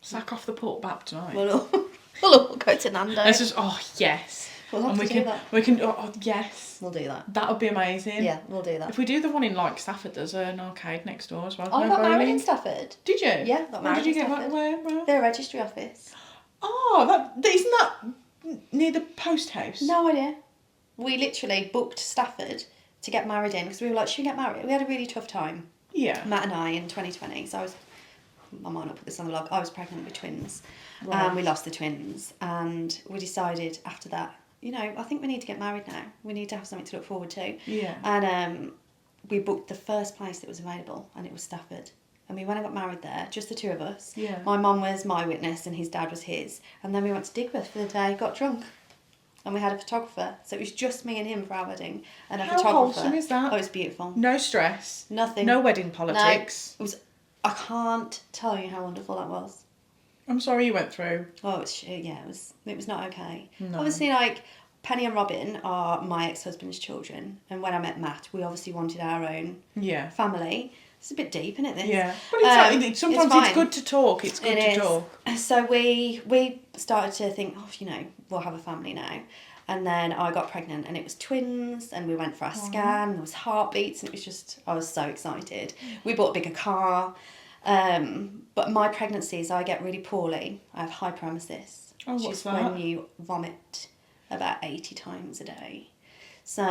Sack off the pork bap tonight. We'll all go to Nando's. It's just, yes. We'll have to do that. We can, yes. We'll do that. That would be amazing. Yeah, we'll do that. If we do the one in, like, Stafford, there's an arcade next door as well. I got married in Stafford. Did you? Yeah, got married in Stafford. Where? Their registry office. Oh, isn't that near the post house? No idea. We literally booked Stafford to get married in because we were like, should we get married? We had a really tough time. Yeah. Matt and I in 2020. So I might not put this on the log. I was pregnant with twins. Right. We lost the twins. And we decided after that, I think we need to get married now. We need to have something to look forward to. Yeah. And we booked the first place that was available and it was Stafford. And we went and got married there, just the 2 of us. Yeah. My mum was my witness and his dad was his. And then we went to Digbeth for the day, got drunk. And we had a photographer. So it was just me and him for our wedding. And a photographer. How wholesome is that? Oh, it was beautiful. No stress. Nothing. No wedding politics. No. I can't tell you how wonderful that was. I'm sorry you went through. Oh, it was not okay. No. Obviously, like, Penny and Robin are my ex-husband's children. And when I met Matt, we obviously wanted our own family. It's a bit deep, isn't it, this? Yeah. But sometimes it's good to talk. It's good to talk. So we started to think, we'll have a family now. And then I got pregnant and it was twins and we went for our scan and there was heartbeats and it was just, I was so excited. We bought a bigger car. But my pregnancies, I get really poorly. I have hyperemesis. Oh, what's which is that? when you vomit about 80 times a day. So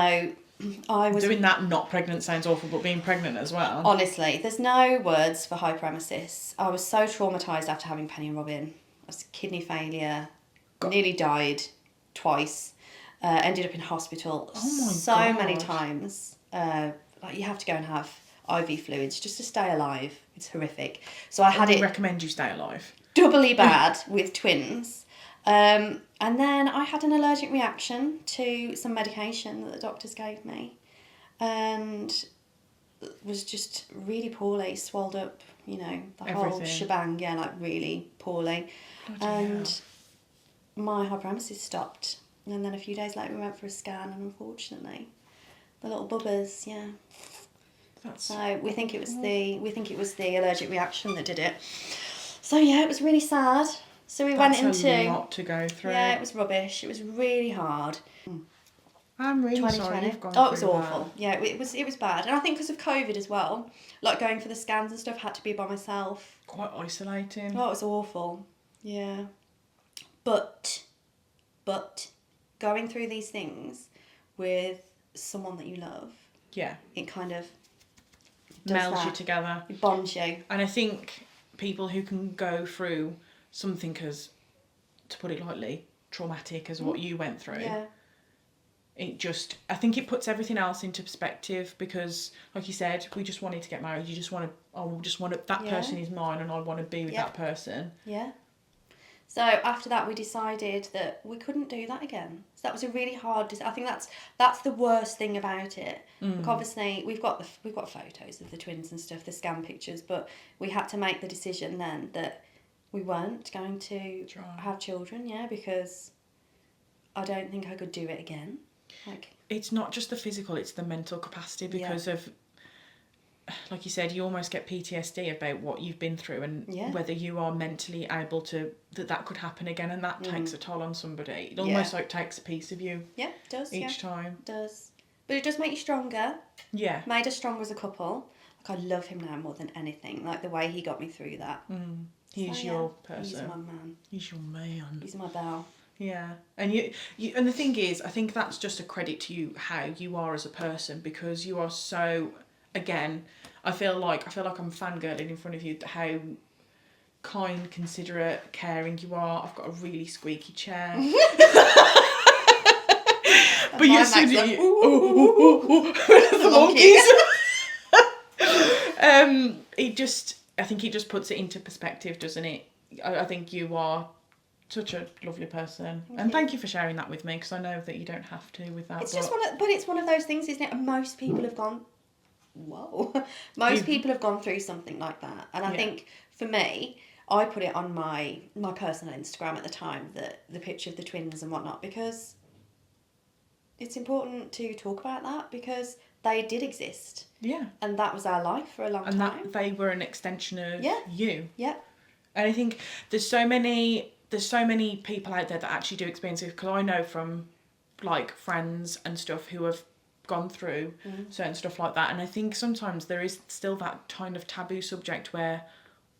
I was... Doing that not pregnant sounds awful, but being pregnant as well. Honestly, there's no words for hyperemesis. I was so traumatised after having Penny and Robin. I was kidney failure, nearly died twice, ended up in hospital so many times. You have to go and have IV fluids just to stay alive. It's horrific. So I had it... recommend you stay alive. Doubly bad with twins. And then I had an allergic reaction to some medication that the doctors gave me and was just really poorly, swelled up, the whole shebang, really poorly. And my hyperemesis stopped. And then a few days later we went for a scan and unfortunately the little bubbers, So we think it was the allergic reaction that did it. So it was really sad. So we went into... That's a lot to go through. Yeah, it was rubbish. It was really hard. I'm really sorry 2020. you've gone Oh, it was through awful. that. Yeah, it was bad. And I think because of COVID as well, like going for the scans and stuff, had to be by myself. Quite isolating. Oh, it was awful. Yeah. But going through these things with someone that you love, Yeah. it kind of does Melds that. you together. It bonds you. And I think people who can go through something as, to put it lightly, traumatic as what you went through. Yeah. I think it puts everything else into perspective because, like you said, we just wanted to get married. You just want to, that person is mine and I want to be with that person. Yeah. So after that, we decided that we couldn't do that again. So that was a really hard. I think that's the worst thing about it. Like obviously, we've got photos of the twins and stuff, the scan pictures, but we had to make the decision then that we weren't going to have children. Yeah, because I don't think I could do it again. Like, it's not just the physical, it's the mental capacity because of, like you said, you almost get PTSD about what you've been through and whether you are mentally able to, that could happen again, and that takes a toll on somebody. It almost like takes a piece of you. Yeah, it does. Each time. It does. But it does make you stronger. Yeah. Made us stronger as a couple. Like, I love him now more than anything. Like, the way he got me through that. He's your person. He's my man. He's your man. He's my bell. Yeah, and you, and the thing is, I think that's just a credit to you how you are as a person because you are so. Again, I feel like I'm fangirling in front of you. How kind, considerate, caring you are. I've got a really squeaky chair. But you're so the monkeys. I think it just puts it into perspective, doesn't it? I think you are such a lovely person, and thank you for sharing that with me because I know that you don't have to with that. It's just it's one of those things, isn't it? And most people have gone. Whoa, most people have gone through something like that, and I think for me, I put it on my personal Instagram at the time, the picture of the twins and whatnot, because it's important to talk about that because they did exist. Yeah, and that was our life for a long time. And that they were an extension of you. Yeah, and I think there's so many people out there that actually do experience it because I know from like friends and stuff who have gone through certain stuff like that, and I think sometimes there is still that kind of taboo subject where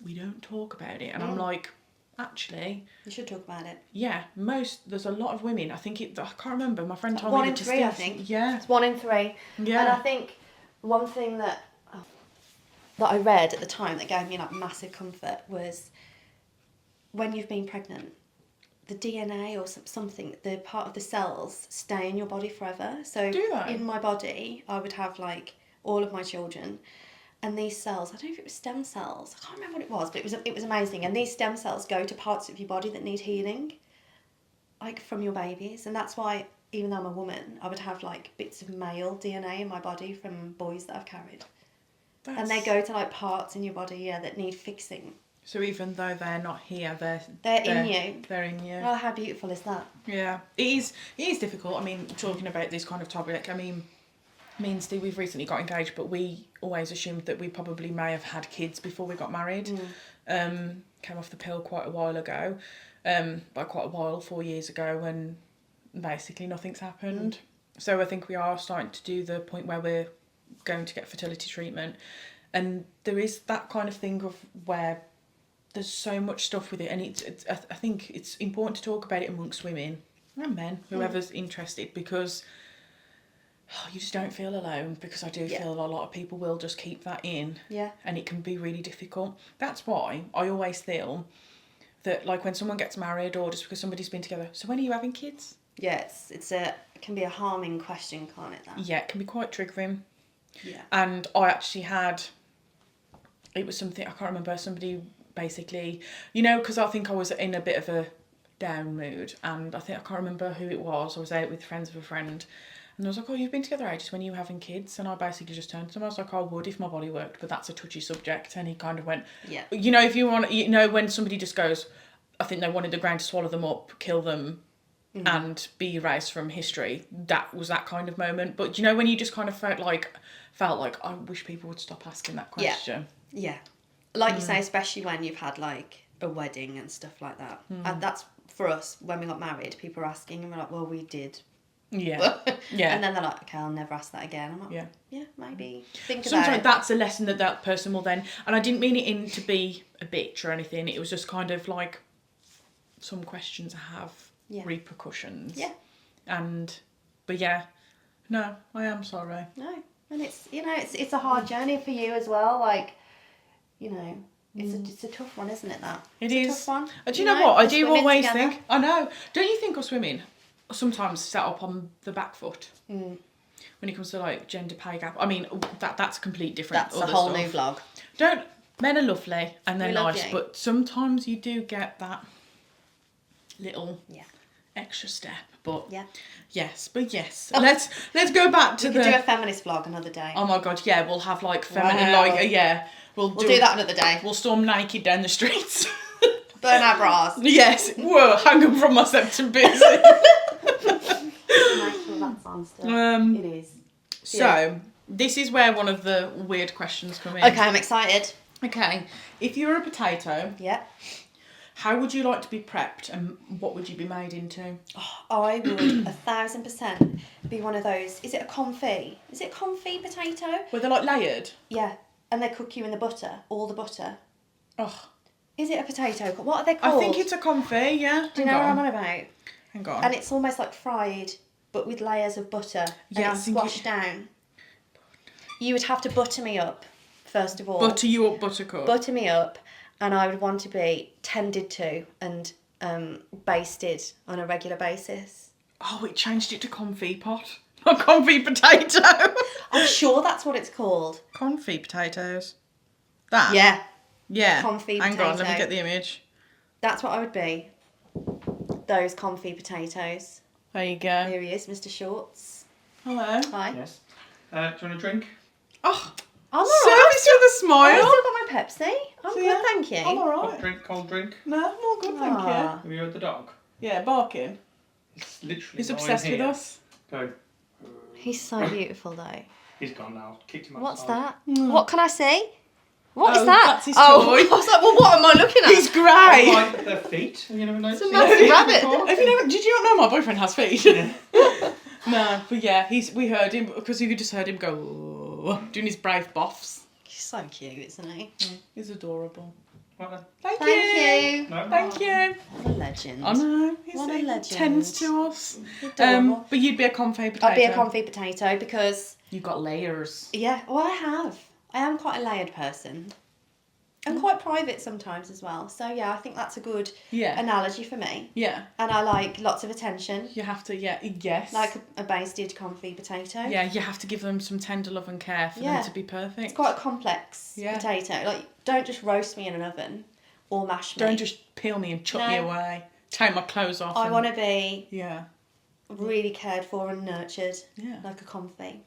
we don't talk about it, and I'm like, actually you should talk about it. Yeah, there's a lot of women, I can't remember, my friend told 1 me in 3 I think. Yeah, it's 1 in 3. Yeah, and I think one thing that I read at the time that gave me like massive comfort was when you've been pregnant, the DNA or something, the part of the cells stay in your body forever. So in my body, I would have like all of my children, and these cells, I don't know if it was stem cells, I can't remember what it was, but it was amazing. And these stem cells go to parts of your body that need healing, like from your babies. And that's why, even though I'm a woman, I would have like bits of male DNA in my body from boys that I've carried. And they go to like parts in your body, that need fixing. So even though they're not here, they're in you. They're in you. Oh, how beautiful is that? Yeah, it is difficult. I mean, talking about this kind of topic, I mean, me and Steve, we've recently got engaged, but we always assumed that we probably may have had kids before we got married. Came off the pill quite a while ago, by quite a while, 4 years ago, when basically nothing's happened. So I think we are starting to do the point where we're going to get fertility treatment, and there is that kind of thing of where there's so much stuff with it, and I think it's important to talk about it amongst women and men, whoever's interested, because you just don't feel alone, because I do feel a lot of people will just keep that in, and it can be really difficult. That's why I always feel that, like, when someone gets married or just because somebody's been together, so when are you having kids? Yeah, it can be a harming question, can't it? That? Yeah, it can be quite triggering. Yeah. And I actually it was something, I can't remember, somebody basically, because I think I was in a bit of a down mood, and I can't remember who it was. I was out with friends of a friend, and I was like, oh, you've been together ages, when are you having kids? And I basically just turned to him, I was like, I would if my body worked, but that's a touchy subject. And he kind of went, if you want, when somebody just goes, I think they wanted the ground to swallow them up, kill them, and be erased from history, that was that kind of moment. But when you just kind of felt like I wish people would stop asking that question. Yeah. Like you say, especially when you've had like a wedding and stuff like that. And that's, for us, when we got married, people were asking, and we're like, well, we did Yeah. Yeah. And then they're like, okay, I'll never ask that again. I'm like, yeah, maybe think about Sometimes it. that's a lesson that person will then, and I didn't mean it in to be a bitch or anything. It was just kind of like some questions have repercussions. Yeah. But yeah, no, I am sorry. No, and it's a hard journey for you as well. Like, it's a tough one, isn't it? It's a tough one. And do you know what? I do always together. think. I know. Don't you think us women sometimes set up on the back foot when it comes to like gender pay gap? I mean, that's a complete different. That's a whole new vlog. Men are lovely and they're nice, you. but sometimes you do get that little extra step. But yes. Let's go back to we could do a feminist vlog another day. Oh my god, yeah, we'll have like feminine We'll do that another day. We'll storm naked down the streets. Burn our bras. Yes. Whoa, hang them from my septum busy. That sounds still. It is. So, this is where one of the weird questions come in. Okay, I'm excited. Okay, if you were a potato, how would you like to be prepped and what would you be made into? Oh, I would 1,000% be one of those. Is it a confit? Is it a confit potato? Were they like layered? Yeah, and they cook you in the butter, all the butter. Oh. Is it a potato? What are they called? I think it's a confit, yeah. Do you know what I'm on about? Hang on. And it's almost like fried, but with layers of butter. Yeah, and it's squashed down. You would have to butter me up, first of all. Butter you up, buttercup. Butter me up, and I would want to be tended to and basted on a regular basis. Oh, it changed it to confit pot. Not confit potato. I'm sure that's what it's called. Confit potatoes. That? Yeah. Yeah. Confit Hang potato. on, let me get the image. That's what I would be. Those confit potatoes. There you go. Here he is, Mr. Shorts. Hello. Hi. Yes. Do you want a drink? Oh, I'm alright. service with a smile. I've still got my Pepsi. I'm good, thank you. I'm alright. Hot drink, cold drink? No, I'm all good, thank you. Have you heard the dog? Yeah, barking. It's literally He's lying obsessed with here. us. Go. He's so beautiful though. He's gone now. Kicked him outside. What's that? What can I see? What is Oh, that? that's his toy. I was like, well, what am I looking at? He's grey. I like their feet. Have you never noticed? a massive rabbit. Have you never? Did you not know my boyfriend has feet? Yeah. No, but yeah, we heard him because you just heard him go doing his brave boffs. He's so cute, isn't he? He's adorable. Right then. Thank Thank you. No, Thank you. What a legend. I know. What a legend. Tends to us. Adorable. But you'd be a confit potato. I'd be a confit potato because, You've got layers. yeah, well, I have. I am quite a layered person. I'm quite private sometimes as well. So, yeah, I think that's a good analogy for me. Yeah. And I like lots of attention. You have to, yes. Like a basted confit potato. Yeah, you have to give them some tender love and care for them to be perfect. It's quite a complex potato. Like, don't just roast me in an oven or mash me. Don't just peel me and chuck me away. Take my clothes off. I want to be Yeah. really cared for and nurtured. Yeah. Like a confit.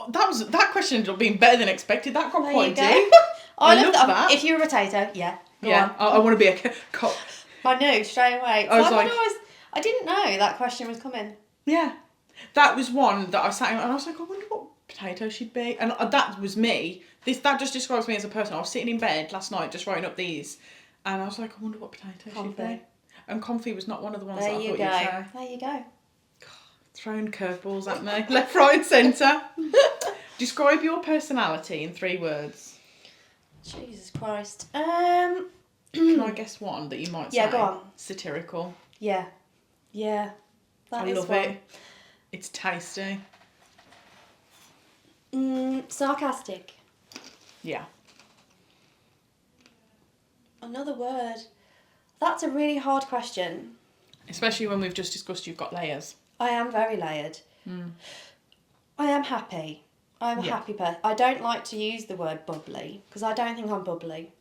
That question ended up being better than expected. That got There quite you go. deep. I love love that. If you're a potato, go on. I want to be a I knew straight away. I was like, I didn't know that question was coming. Yeah. That was one that I sat in and I was like, I wonder what potato she'd be. And that was me. That just describes me as a person. I was sitting in bed last night just writing up these and I was like, I wonder what potato she'd be. And confit was not one of the ones that I thought you'd say. There you go. Throwing curveballs at me. Left, right and centre. Describe your personality in 3 words. Jesus Christ. Can I guess one that you might say? Yeah, go on. Satirical. Yeah. Yeah. I love it. It's tasty. Sarcastic. Yeah. Another word. That's a really hard question. Especially when we've just discussed you've got layers. I am very layered. I am happy. I'm a happy person. I don't like to use the word bubbly because I don't think I'm bubbly.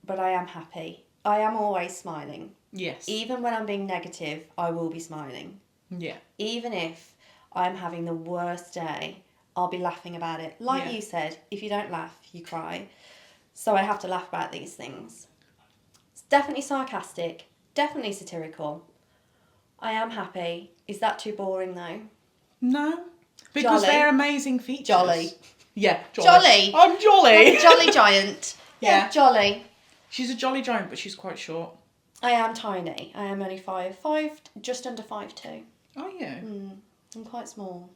But I am happy. I am always smiling. Yes. Even when I'm being negative, I will be smiling. Yeah. Even if I'm having the worst day, I'll be laughing about it. Like you said, if you don't laugh, you cry. So I have to laugh about these things. It's definitely sarcastic. Definitely satirical. I am happy. Is that too boring though? No. Because Jolly. they're amazing features. Jolly. Yeah, Jolly. I'm jolly. Like a jolly giant. Yeah. Jolly. She's a jolly giant, but she's quite short. I am tiny. I am only 5', just under 5'2". Oh, yeah. I'm quite small.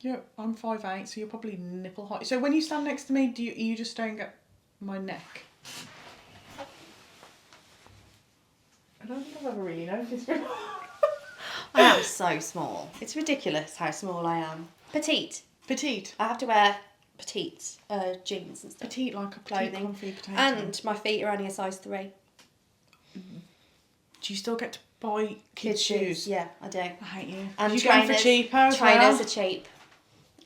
Yeah, I'm 5'8", so you're probably nipple high. So when you stand next to me, are you just staring at my neck? I don't think I've ever really noticed before. I am so small. It's ridiculous how small I am. Petite. Petite. I have to wear petite jeans and stuff. Petite like a petite Clothing. comfy potato. And my feet are only a size 3. Do you still get to buy kids' shoes? Yeah, I do. I hate you. And you trainers. Going for cheaper as Trainers well? are cheap.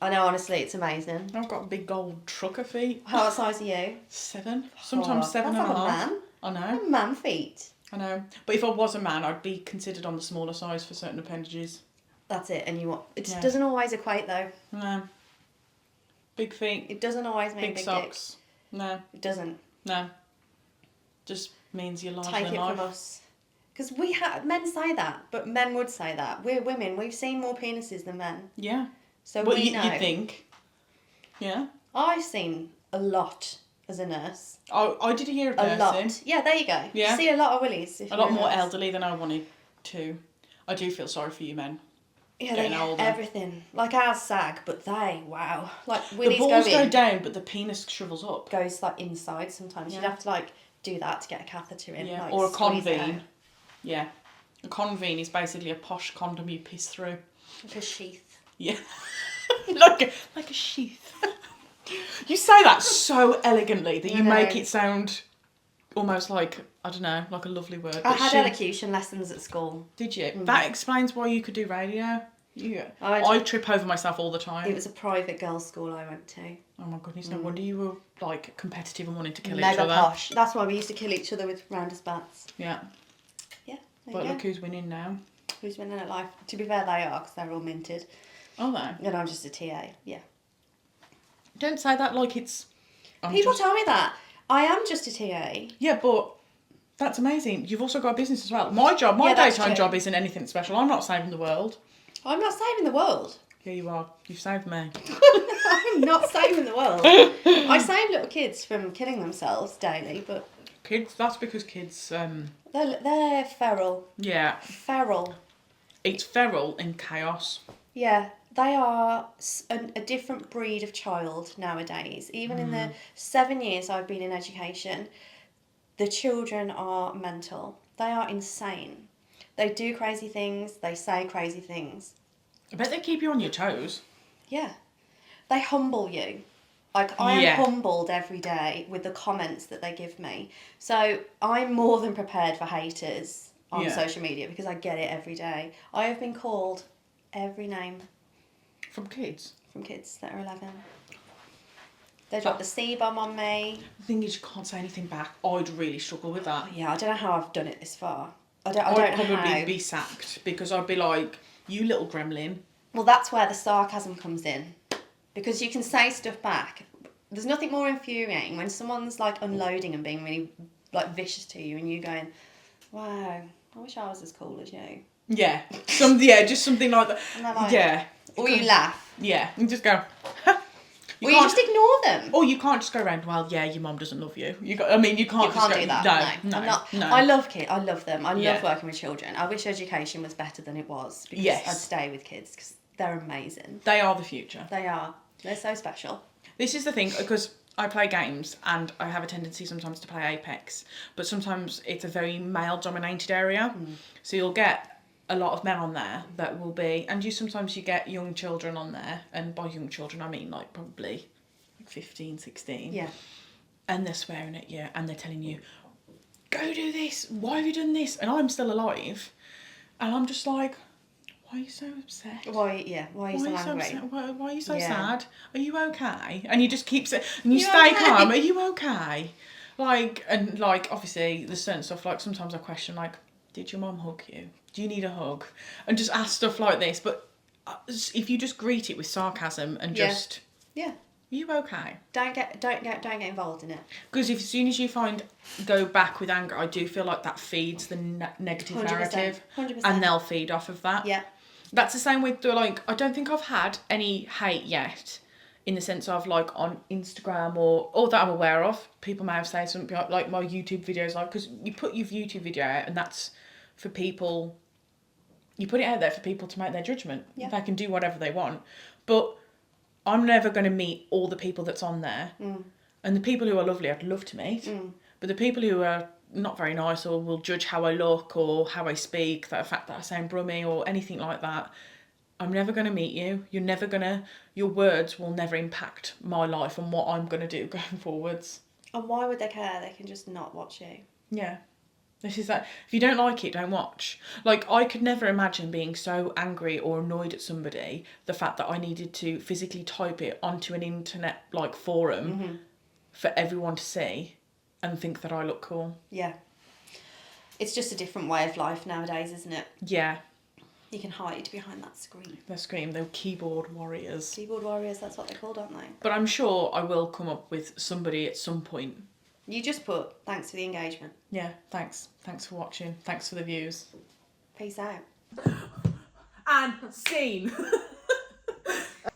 I know, honestly, it's amazing. I've got big gold trucker feet. What size are you? 7. Sometimes 7 that's and a like half. a man. I know. Man feet. I know. But if I was a man, I'd be considered on the smaller size for certain appendages. That's it. And you want... It Yeah. doesn't always equate, though. No. Big feet. It doesn't always mean Big big socks. dick. No. It doesn't. No. Just means you're larger Take than it life. from us. Because men say that, but men would say that. We're women. We've seen more penises than men. Yeah. So But we you know. think. Yeah. I've seen a lot as a nurse. I did a year of A nursing. lot. Yeah, there you go. Yeah. You see a lot of willies. If A you're lot more nurse. elderly than I wanted to. I do feel sorry for you men. Yeah, getting they older. everything. Like ours sag, but they, wow. Like The willies balls go go in, down, but the penis shrivels up. goes like inside sometimes. You'd Yeah. have to like do that to get a catheter in. Yeah, like, or a squeeze it convene. out. Yeah. A convene is basically a posh condom you piss through. Like a sheath. Yeah. like a sheath. You say that so elegantly that you I know. make it sound almost like, I don't know, like a lovely word. I but had sheath- elocution lessons at school. Did you? That explains why you could do radio. Yeah. I I trip over myself all the time. It was a private girls' school I went to. Oh my goodness, no wonder you were like competitive and wanting to kill each Mega other. posh. That's why we used to kill each other with round as bats. Yeah. Yeah, there But you look go. who's winning now. Who's winning at life? To be fair, they are, because they're all minted. Oh, they. And I'm just a TA, yeah. Don't say that like it's. People tell me that. I am just a TA. Yeah, but that's amazing. You've also got a business as well. My job, my Yeah, that's daytime true. job isn't anything special. I'm not saving the world. I'm not saving the world. Yeah, you are. You've saved me. I'm not saving the world. I save little kids from killing themselves daily, but Kids, that's because kids, they're feral. yeah, Feral. it's feral in chaos. Yeah, they are a different breed of child nowadays. Even in the 7 years I've been in education, the children are mental. They are insane. They do crazy things. They say crazy things. I bet they keep you on your toes. Yeah. They humble you. Like, I am Yeah. humbled every day with the comments that they give me. So I'm more than prepared for haters on Yeah. social media because I get it every day. I have been called every name From kids. from kids that are 11. They dropped the C-bomb on me. The thing is, you can't say anything back. I'd really struggle with that. Yeah, I don't know how I've done it this far. I don't I'd know probably how. be sacked because I'd be like, you little gremlin. Well, that's where the sarcasm comes in. Because you can say stuff back. There's nothing more infuriating when someone's like unloading and being really like vicious to you and you going, wow, I wish I was as cool as you. Yeah. Just something like that. And they're like, Yeah. or you laugh. Yeah. And just go, ha. Or you just ignore them. Or you can't just go around, well, yeah, your mum doesn't love you. You can't You just can't go, do that. No. I'm not. No. I love kids. I love them. I Yeah. love working with children. I wish education was better than it was. Because Yes. I'd stay with kids because they're amazing. They are the future. They are. They're so special. This is the thing, because I play games and I have a tendency sometimes to play Apex, but sometimes it's a very male-dominated area. So you'll get a lot of men on there that will be, and sometimes you get young children on there, and by young children I mean like probably 15, 16. Yeah. And they're swearing at you and they're telling you, go do this, why have you done this? And I'm still alive. And I'm just like, why are you so upset? Why are you so angry? upset? Why are you so Yeah. sad? Are you okay? And you just keep saying, and you You stay okay? calm. Are you okay? Like, and like, obviously, there's certain stuff, like, sometimes I question, like, did your mum hug you? Do you need a hug? And just ask stuff like this. But if you just greet it with sarcasm and Yeah. just, Yeah. are you okay? Don't get involved in it. Because as soon as you go back with anger, I do feel like that feeds the negative 100%, narrative. 100%. And they'll feed off of that. Yeah. That's the same with like, I don't think I've had any hate yet, in the sense of like on Instagram or that I'm aware of. People may have said something like my YouTube videos, like, because you put your YouTube video out and that's for people, You put it out there for people to make their judgment. Yeah. They can do whatever they want. But I'm never going to meet all the people that's on there. And the people who are lovely, I'd love to meet. But the people who are not very nice or will judge how I look or how I speak, the fact that I sound brummy or anything like that, I'm never going to meet you. Your words will never impact my life and what I'm going to do going forwards. And why would they care? They can just not watch you. Yeah. This is that. If you don't like it, don't watch. Like, I could never imagine being so angry or annoyed at somebody, the fact that I needed to physically type it onto an internet, like, forum for everyone to see and think that I look cool. Yeah. It's just a different way of life nowadays, isn't it? Yeah. You can hide behind that screen. They scream. They're keyboard warriors. Keyboard warriors, that's what they're called, aren't they? But I'm sure I will come up with somebody at some point. You just put, thanks for the engagement. Yeah, thanks. Thanks for watching. Thanks for the views. Peace out. And scene.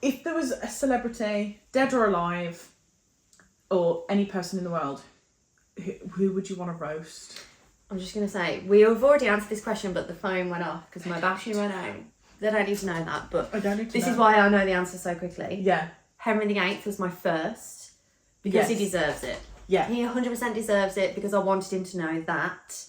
If there was a celebrity, dead or alive, or any person in the world, who would you want to roast? I'm just going to say, we have already answered this question, but the phone went off because my battery ran out. They don't need to know that, but I don't need to this know. is why I know the answer so quickly. Yeah. Henry VIII was my first because he Yes. deserves it. Yeah. He 100% deserves it because I wanted him to know that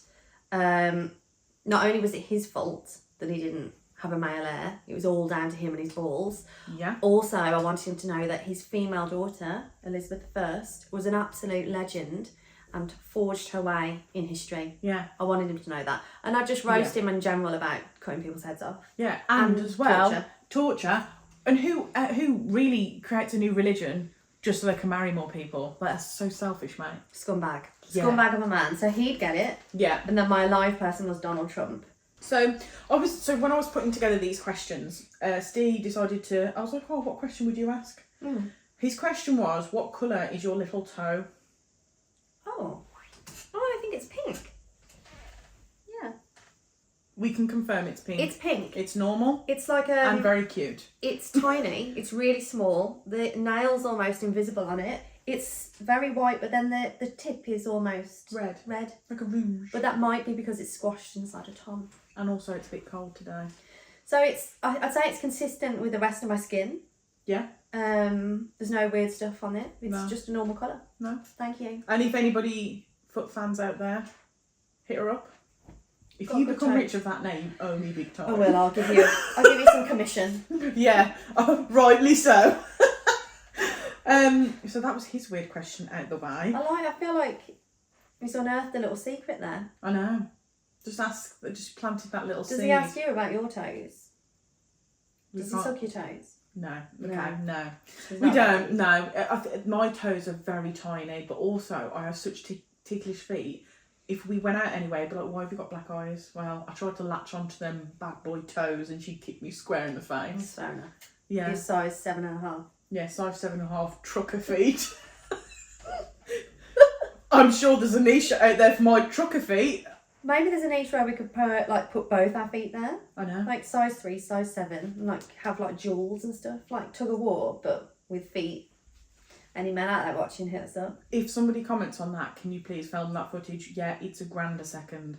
not only was it his fault that he didn't have a male heir, it was all down to him and his balls. Yeah. Also, I wanted him to know that his female daughter, Elizabeth I, was an absolute legend and forged her way in history. Yeah. I wanted him to know that. And I just roast him in general about cutting people's heads off. Yeah. And as well, torture. And who really creates a new religion just so they can marry more people? Like, that's so selfish, mate. Scumbag. Yeah. Scumbag of a man. So he'd get it. Yeah. And then my live person was Donald Trump. So when I was putting together these questions, Steve decided to. I was like, oh, what question would you ask? His question was, what colour is your little toe? Oh, I think it's pink. Yeah. We can confirm it's pink. It's pink. It's normal. It's like and very cute. It's tiny. It's really small. The nail's almost invisible on it. It's very white, but then the tip is almost red. Like a rouge. But that might be because it's squashed inside a tom. And also it's a bit cold today. So I'd say it's consistent with the rest of my skin. Yeah. There's no weird stuff on it. It's No. just a normal colour. No. Thank you. And if anybody foot fans out there, hit her up. If Got you a good become toe. rich of that name, owe me big time. I will. I'll give you some commission. Yeah, rightly so. So that was his weird question out the way. I feel like he's unearthed a little secret there. I know. Just planted that little seed. Does he ask you about your toes? We Does he can't- suck your toes? No. Okay, No. no. Is We that don't, no. My toes are very tiny, but also I have such ticklish feet. If we went out anyway, I'd be like, why have you got black eyes? Well, I tried to latch onto them bad boy toes and she kicked me square in the That's face. fair enough. Yeah. His size 7.5. Yeah, size 7.5 trucker feet. I'm sure there's a niche out there for my trucker feet. Maybe there's a niche where we could put both our feet there. I know. Like size 3, size 7, and like have like jewels and stuff, like tug of war, but with feet. Any men out there watching, hit us up. If somebody comments on that, can you please film that footage? Yeah, it's $1,000 a second.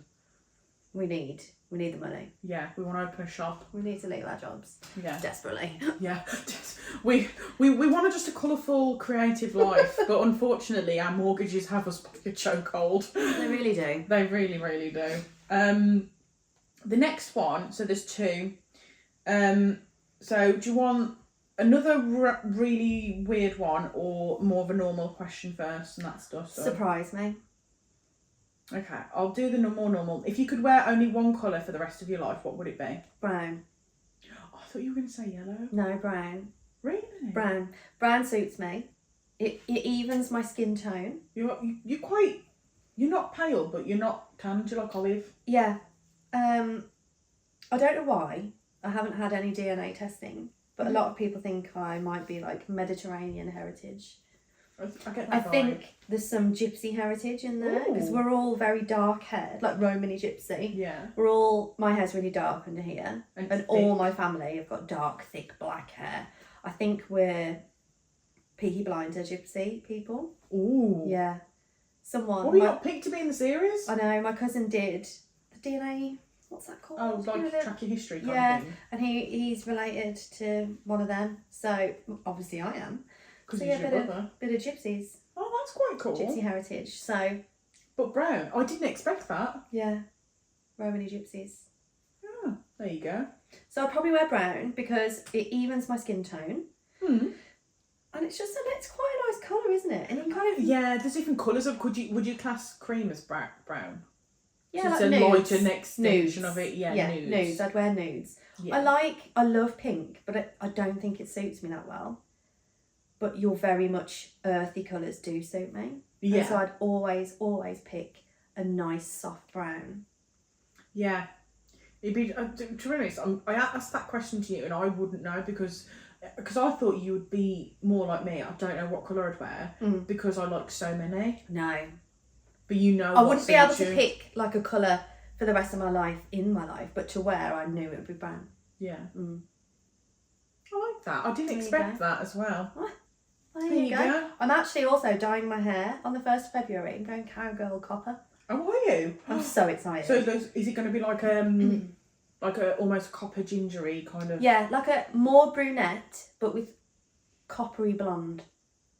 We need the money. Yeah, we want to open a shop. We need to leave our jobs. Yeah. Desperately. Yeah. We want just a colourful, creative life, but unfortunately our mortgages have us by a chokehold. They really do. They really, really do. The next one, so there's two. So do you want another really weird one or more of a normal question first and that stuff? So. Surprise me. Okay, I'll do the more normal. If you could wear only one colour for the rest of your life, what would it be? Brown. Oh, I thought you were going to say yellow. No, brown. Really? Brown. Brown suits me. It evens my skin tone. You're not pale, but you're not tanned. You're like olive. Yeah. I don't know why. I haven't had any DNA testing, but a lot of people think I might be like Mediterranean heritage. I get that I vibe. think there's some gypsy heritage in there because Ooh. we're all very dark haired, like Romany gypsy. Yeah. My hair's really dark under here, And and all my family have got dark, thick black hair. I think we're Peaky Blinder gypsy people. Ooh. Yeah. Someone. What, you got picked to be in the series? I know, my cousin did the DNA what's that called? Oh, like You know, track your history kind yeah, of thing. and he's related to one of them. So obviously I am. Because So he's yeah, your brother. bit of gypsies, Oh, that's quite cool. gypsy heritage. So But brown. I didn't expect that. yeah, Romany gypsies. Yeah, there you go. So I'd probably wear brown because it evens my skin tone. And it's just it's quite a nice colour, isn't it? And you kind of Yeah, there's different colours of. Would you class cream as brown? yeah, So like it's a nudes. lighter extension Nudes. of it. Yeah, yeah, nudes. I'd wear nudes. Yeah. I love pink, but I don't think it suits me that well. But your very much earthy colours do suit me. Yeah. And so I'd always pick a nice soft brown. Yeah. It'd be, to be honest, I asked that question to you and I wouldn't know because I thought you would be more like me. I don't know what colour I'd wear because I like so many. No. But you know I wouldn't be able to you. pick like a colour for the rest of my life in my life, but to wear I knew it would be brown. Yeah. Mm. I like that. I didn't There you expect go. that as well. There you go. I'm actually also dyeing my hair on the 1st of February and going cowgirl copper. Oh, are you? I'm so excited. So is it going to be like like a almost copper gingery kind of? Yeah, like a more brunette, but with coppery blonde.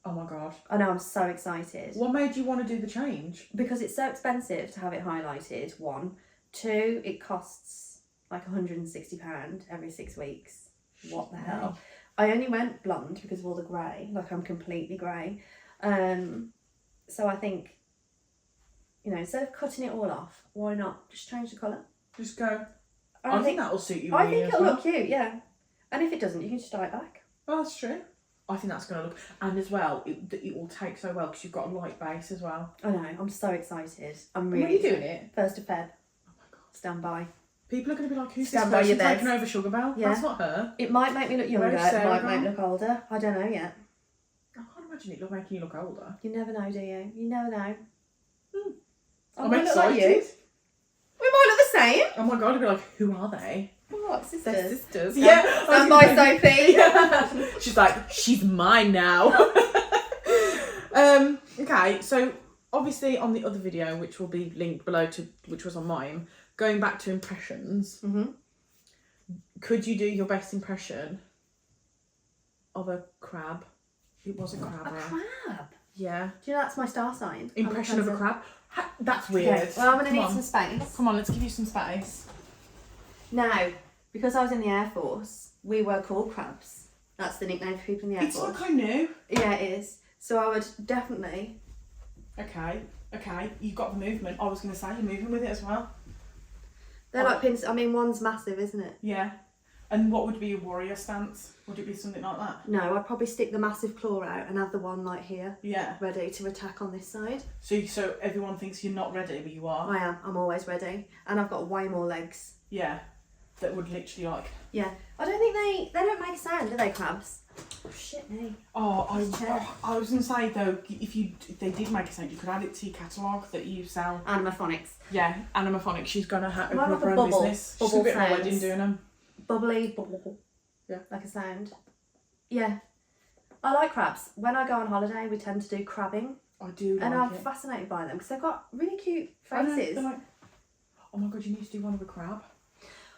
Oh my god. I know, I'm so excited. What made you want to do the change? Because it's so expensive to have it highlighted, 1. 2, it costs like £160 every 6 weeks. What the hell? I only went blonde because of all the grey. Like, I'm completely grey. So I think, instead of cutting it all off, why not just change the colour? Just go. I think that'll suit you. I really think as it'll well. look cute, yeah. And if it doesn't, you can just dye it back. Oh, that's true. I think that's going to look... And as well, it will take so well because you've got a light base as well. I know, I'm so excited. I'm When really are you doing it? 1st of Feb. Oh my god. Stand by. People are going to be like, who's Stand this by your person bed. taking over Sugar Bell? Yeah. That's not her. It might make me look younger, Where's it Sarah might make gone? me look older. I don't know yet. I can't imagine it making you look older. You never know, do you? You never know. I'm might look excited. like you. We might look the same. Oh my god, I'd be like, who are they? What, sisters? They're sisters. Stand by Sophie. Yeah. She's like, she's mine now. Okay, so obviously on the other video, which will be linked below which was on mine, going back to impressions, could you do your best impression of a crab? It was a crab. A crab? Yeah. Do you know that's my star sign? Impression of a crab? That's weird. Okay, well, I'm going to Come need on. some space. Come on, let's give you some space. Now, because I was in the Air Force, we were called crabs. That's the nickname for people in the Air It's Force. like I knew. Yeah, it is. So I would definitely... Okay, you've got the movement. I was going to say you're moving with it as well. They're like pins. I mean, one's massive, isn't it? Yeah. And what would be your warrior stance? Would it be something like that? No, I'd probably stick the massive claw out and have the one like here, Yeah. ready to attack on this side. So everyone thinks you're not ready, but you are. I am. I'm always ready. And I've got way more legs. Yeah. That would literally like... Yeah. I don't think they don't make a sound, do they, crabs? Oh, shit me. I was going to say, though, if they did make a sound, you could add it to your catalogue that you sell. Animaphonics. Yeah, Animaphonics. She's going to open Might up like her a own bubble. business. She's a Bubble bit of a sounds. wedding doing them. Bubbly, bubble. Yeah. Like a sound. Yeah. I like crabs. When I go on holiday, we tend to do crabbing. I do like And I'm it. fascinated by them because they've got really cute I know, faces. they're like, oh my god, you need to do one of a crab.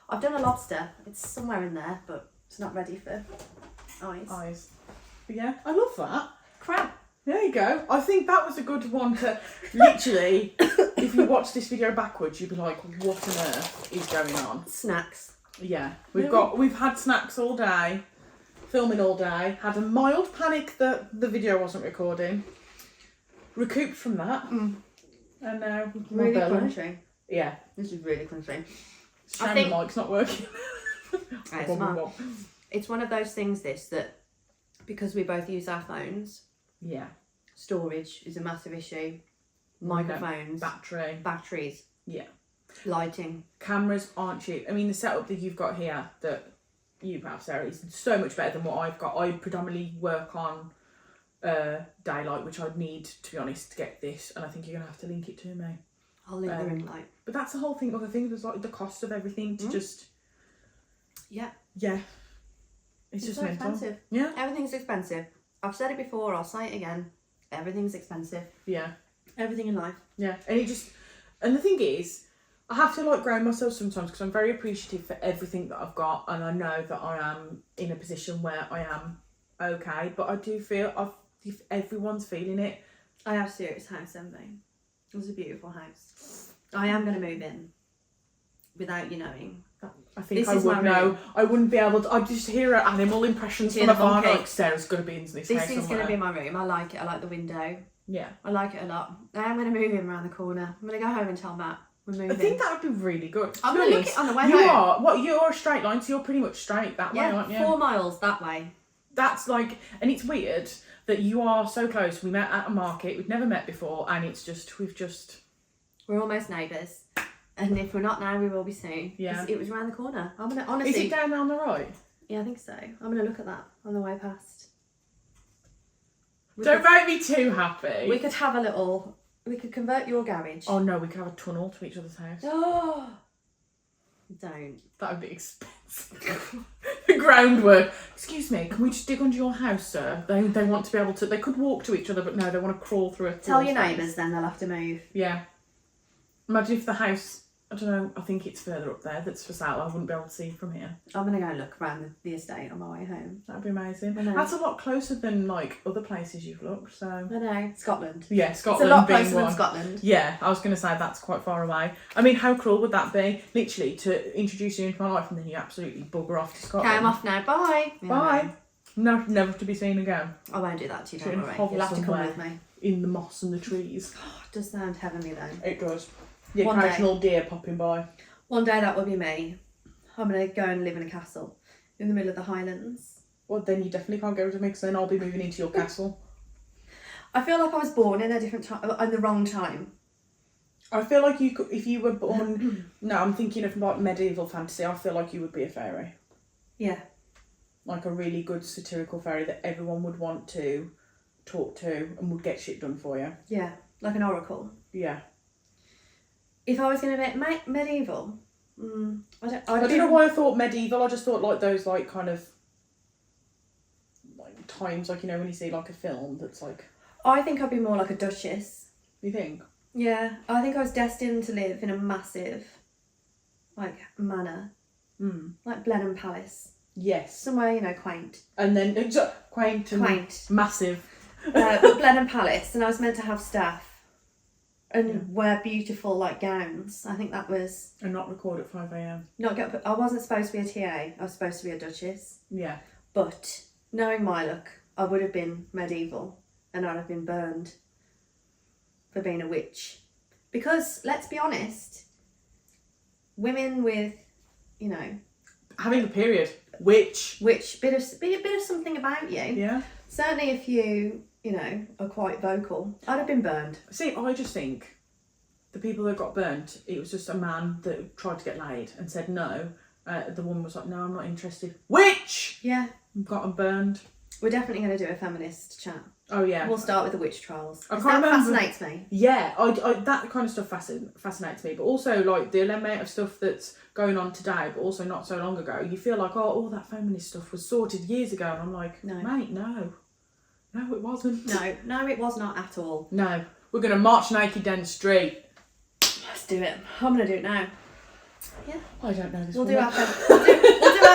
I've done a lobster. It's somewhere in there, but it's not ready for eyes. But yeah, I love that. Crab. There you go. I think that was a good one to literally, if you watch this video backwards, you'd be like, what on earth is going on? Snacks. Yeah, we've had snacks all day, filming all day, had a mild panic that the video wasn't recording, recouped from that, and now we're Really belling. crunchy. Yeah. This is really crunchy. Shame think- the mic's not working. It's mad. It's one of those things that because we both use our phones, Yeah. storage is a massive issue. Microphones, batteries, Yeah. lighting. Cameras aren't cheap. I mean, the setup that you've got here, that you have, Sarah, is so much better than what I've got. I predominantly work on daylight, which I'd need, to be honest, to get this, and I think you're going to have to link it to me. I'll link the ring light. But that's the whole thing. Other thing was like the cost of everything to just... Yeah. Yeah. It's just so mental. expensive. Yeah. Everything's expensive. I've said it before, I'll say it again. Everything's expensive. Yeah. Everything in life. Yeah. And the thing is, I have to like ground myself sometimes because I'm very appreciative for everything that I've got, and I know that I am in a position where I am okay. But I do feel if everyone's feeling it. I have serious house envy. It was a beautiful house. I am going to move in without you knowing. I think I would know. I wouldn't be able to. I'd just hear animal impressions from afar. Like Sarah's going to be in this house somewhere. This is going to be my room. I like it. I like the window. Yeah. I like it a lot. I am going to move in around the corner. I'm going to go home and tell Matt we're moving. I think that would be really good. I'm going to look it on the way home. You're a straight line, so you're pretty much straight that way, aren't you? 4 miles that way. That's like, and it's weird that you are so close. We met at a market. We'd never met before, and it's just, we're almost neighbours. And if we're not now, we will be soon. Yeah. It was around the corner. I'm going to, honestly... Is it down there on the right? Yeah, I think so. I'm going to look at that on the way past. Don't make me too happy. We could have a little... We could convert your garage. Oh no, we could have a tunnel to each other's house. Oh! Don't. That would be expensive. The groundwork. Excuse me, can we just dig under your house, sir? They want to be able to... They could walk to each other, but no, they want to crawl through a... Tell your neighbours then, they'll have to move. Yeah. Imagine if the house... I don't know, I think it's further up there that's for sale. I wouldn't be able to see from here. I'm going to go look around the estate on my way home. That'd be amazing. I know. That's a lot closer than, like, other places you've looked, so... I know. Scotland. Yeah, Scotland. It's a lot being closer one. than Scotland. Yeah, I was going to say that's quite far away. I mean, how cruel would that be? Literally, to introduce you into my life and then you absolutely bugger off to Scotland. Okay, I'm off now. Bye. Bye. No, never to be seen again. I won't do that to you, don't Should worry. hovel You'll have to come somewhere. with me. In the moss and the trees. Oh, it does sound heavenly though. It does. The One day. occasional deer popping by. One day that will be me. I'm going to go and live in a castle in the middle of the Highlands. Well, then you definitely can't go with me because then I'll be moving into your castle. I feel like I was born in a different time, in the wrong time. I feel like you could, if you were born... No, I'm thinking of like medieval fantasy. I feel like you would be a fairy. Yeah. Like a really good satirical fairy that everyone would want to talk to and would get shit done for you. Yeah, like an oracle. Yeah. If I was going to be medieval, I don't know why I thought medieval. I just thought like those like kind of like times, like, you know, when you see like a film that's like... I think I'd be more like a duchess. You think? Yeah, I think I was destined to live in a massive like manor. Like Blenheim Palace. Yes. Somewhere, you know, quaint. And then quaint and massive. But Blenheim Palace, and I was meant to have staff and wear beautiful like gowns. I think that was... And not record at 5 a.m. I wasn't supposed to be a TA. I was supposed to be a duchess. Yeah. But knowing my luck, I would have been medieval and I'd have been burned for being a witch. Because, let's be honest, women with, you know... Having a period. Which bit of something about you. Yeah. Certainly if you know, are quite vocal, I'd have been burned. See, I just think the people that got burnt, it was just a man that tried to get laid and said no. The woman was like, no, I'm not interested. Witch! Yeah. Got them burned. We're definitely going to do a feminist chat. Oh, yeah. We'll start with the witch trials. I That can't remember. fascinates me. Yeah, I that kind of stuff fascinates me. But also, like, the amount of stuff that's going on today, but also not so long ago, you feel like, oh, all that feminist stuff was sorted years ago. And I'm like, No. Mate, no. No, it wasn't. No, it was not at all. No. We're going to march naked down the street. Let's do it. I'm going to do it now. Yeah. I don't know this We'll one. do our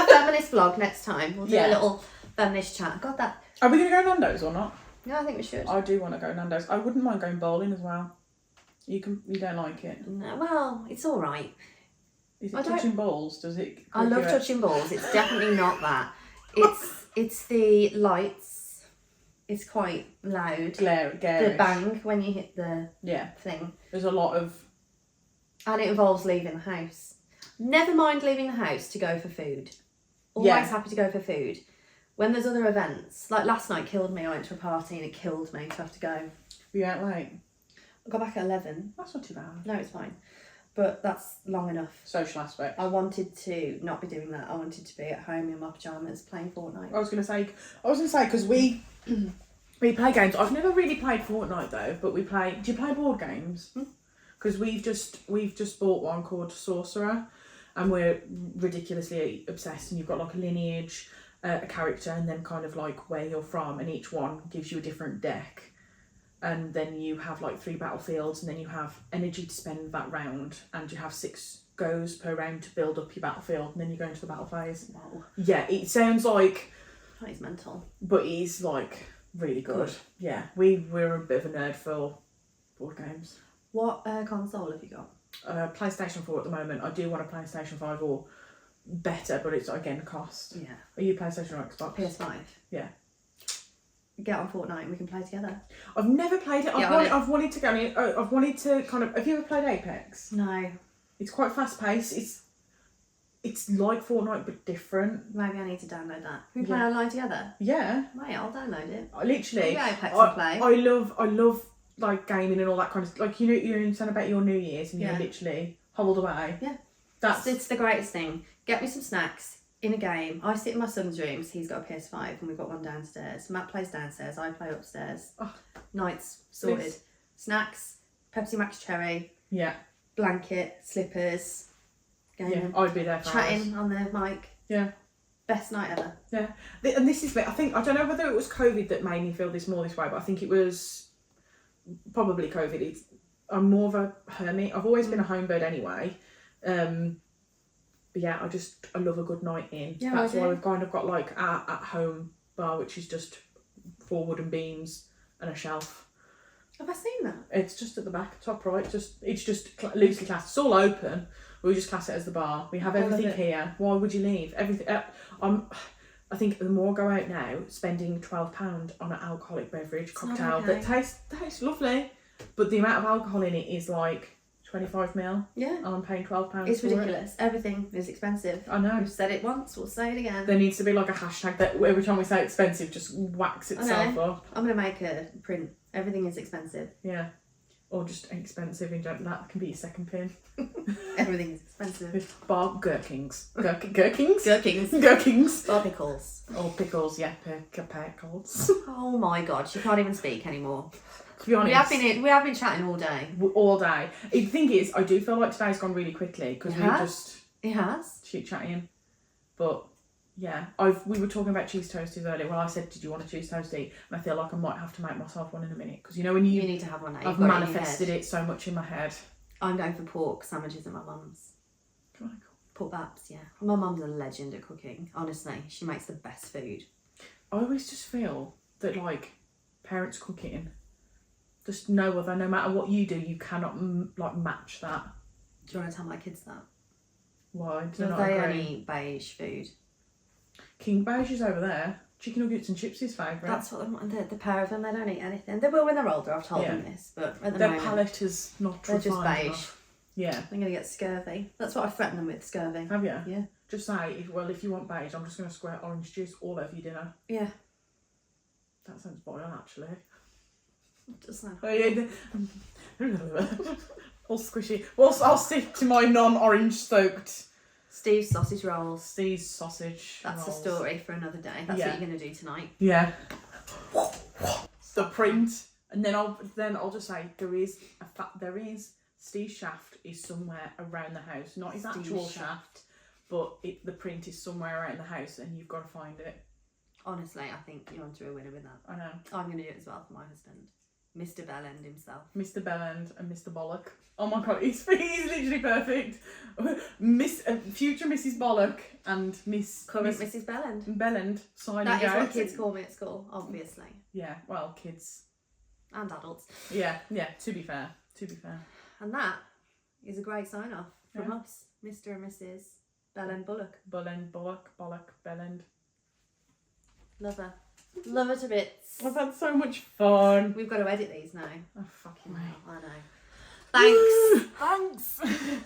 feminist vlog next time. We'll do a Yeah. little feminist chat. Got that? Are we going to go Nando's or not? No, I think we should. I do want to go Nando's. I wouldn't mind going bowling as well. You don't like it? No, well, it's all right. Is it I don't- touching balls? Does it? I love touching balls. It's definitely not that. It's the lights. It's quite loud. Garish. The bang when you hit the thing. There's a lot of... And it involves leaving the house. Never mind leaving the house to go for food. Always happy to go for food. When there's other events, like last night killed me. I went to a party and it killed me to have to go. Were you out late? I got back at 11. That's not too bad. No, it's fine. But that's long enough. Social aspect. I wanted to not be doing that. I wanted to be at home in my pyjamas playing Fortnite. I was going to say, because we play games. I've never really played Fortnite though, but we play... Do you play board games? Because we've just bought one called Sorcerer, and we're ridiculously obsessed, and you've got like a lineage, a character, and then kind of like where you're from, and each one gives you a different deck. and then you have like 3 battlefields, and then you have energy to spend that round, and you have 6 goes per round to build up your battlefield, and then you go into the battle phase. Wow. Yeah, it sounds like, That is mental. but he's like really good. Yeah, we're a bit of a nerd for board games. What console have you got? PlayStation 4 at the moment. I do want a PlayStation 5 or better, but it's again cost. Yeah. Are you PlayStation or Xbox? PS5. Yeah. Get on Fortnite and we can play together. I've never played it. I've wanted to go. I've wanted to kind of. Have you ever played Apex? No. It's quite fast paced. It's like Fortnite but different. Maybe I need to download that. Can we play online together? Yeah. Mate, I'll download it. I literally. Yeah, Apex and play. I love like gaming and all that kind of like you're saying about your New Year's and you're literally hobbled away. Yeah. That's It's the greatest thing. Get me some snacks in a game. I sit in my son's room, so he's got a PS5 and we've got one downstairs. Matt plays downstairs, I play upstairs. Oh. Nights sorted. Yes. Snacks, Pepsi Max Cherry, yeah. blanket, slippers, gaming, Yeah, I'd be there for chatting hours. on the mic. Yeah. Best night ever. Yeah. And this is, I don't know whether it was COVID that made me feel this way, but I think it was probably COVID. I'm more of a hermit. I've always been a home bird anyway. But yeah, I love a good night in. Yeah, That's I do. why we've kind of got like our at home bar, which is just 4 wooden beams and a shelf. Have I seen that? It's just at the back, top right. It's just loosely classed. It's all open. We just class it as the bar. We have I love everything it. here. Why would you leave? Everything. I think the more I go out now, spending £12 on an alcoholic beverage cocktail okay. that tastes lovely, but the amount of alcohol in it is like 25ml. Yeah. And I'm paying £12 It's for ridiculous. Everything is expensive. I know. We've said it once, we'll say it again. There needs to be like a hashtag that every time we say expensive just whacks itself up. I'm going to make a print. Everything is expensive. Yeah. Or just expensive in general. That can be your second pin. Everything is expensive. Bar gherkins. Gherkins? Gherkins. Gherkins. Or pickles. Or pickles, yeah. Pickles. Oh my god, she can't even speak anymore. To be honest. We have been chatting all day. All day. The thing is, I do feel like today's gone really quickly because we just It has. chit chatting. But yeah, we were talking about cheese toasties earlier. Well, I said, did you want a cheese toastie? And I feel like I might have to make myself one in a minute because you know when You need to have one now. I've manifested it so much in my head. I'm going for pork sandwiches at my mum's. Pork baps, yeah. My mum's a legend at cooking. Honestly, she makes the best food. I always just feel that like parents cooking, just no matter what you do, you cannot like match that. Do you want to tell my kids that? Why? Do They not agree? only eat beige food. King Beige is over there. Chicken nuggets and chips is favourite. That's what the pair of them, they don't eat anything. They will when they're older, I've told Yeah. them this, but at the Their moment, palate is not they're just refined beige. enough. Yeah. I'm going to get scurvy. That's what I threaten them with, scurvy. Have you? Yeah. Just say, if you want beige, I'm just going to squirt orange juice all over your dinner. Yeah. That sounds boring, actually. Just like, Oh, yeah. All squishy. Well, I'll stick to my non-orange soaked Steve's sausage rolls. Steve's sausage That's rolls. a story for another day. That's Yeah. what you're going to do tonight. Yeah. The print, and then I'll just say there is Steve's shaft is somewhere around the house, not his Steve's actual shaft. shaft, but the print is somewhere around the house, and you've got to find it. Honestly, I think you're onto a winner with that. I know. I'm going to do it as well for my husband. Mr. Bellend himself. Mr. Belland and Mr. Bollock. Oh my god, he's literally perfect. Future Mrs. Bollock and Current Mrs. Bellend. Belland signing That is out. what kids call me at school, obviously. Yeah, well, kids. And adults. Yeah, to be fair. And that is a great sign off from Yeah. us, Mr. and Mrs. Bellend Bullock. Bolland, Bollock, Belland. Love her. Love her to bits. I've had so much fun. We've got to edit these now. Oh, fucking hell. I know. Thanks. Thanks.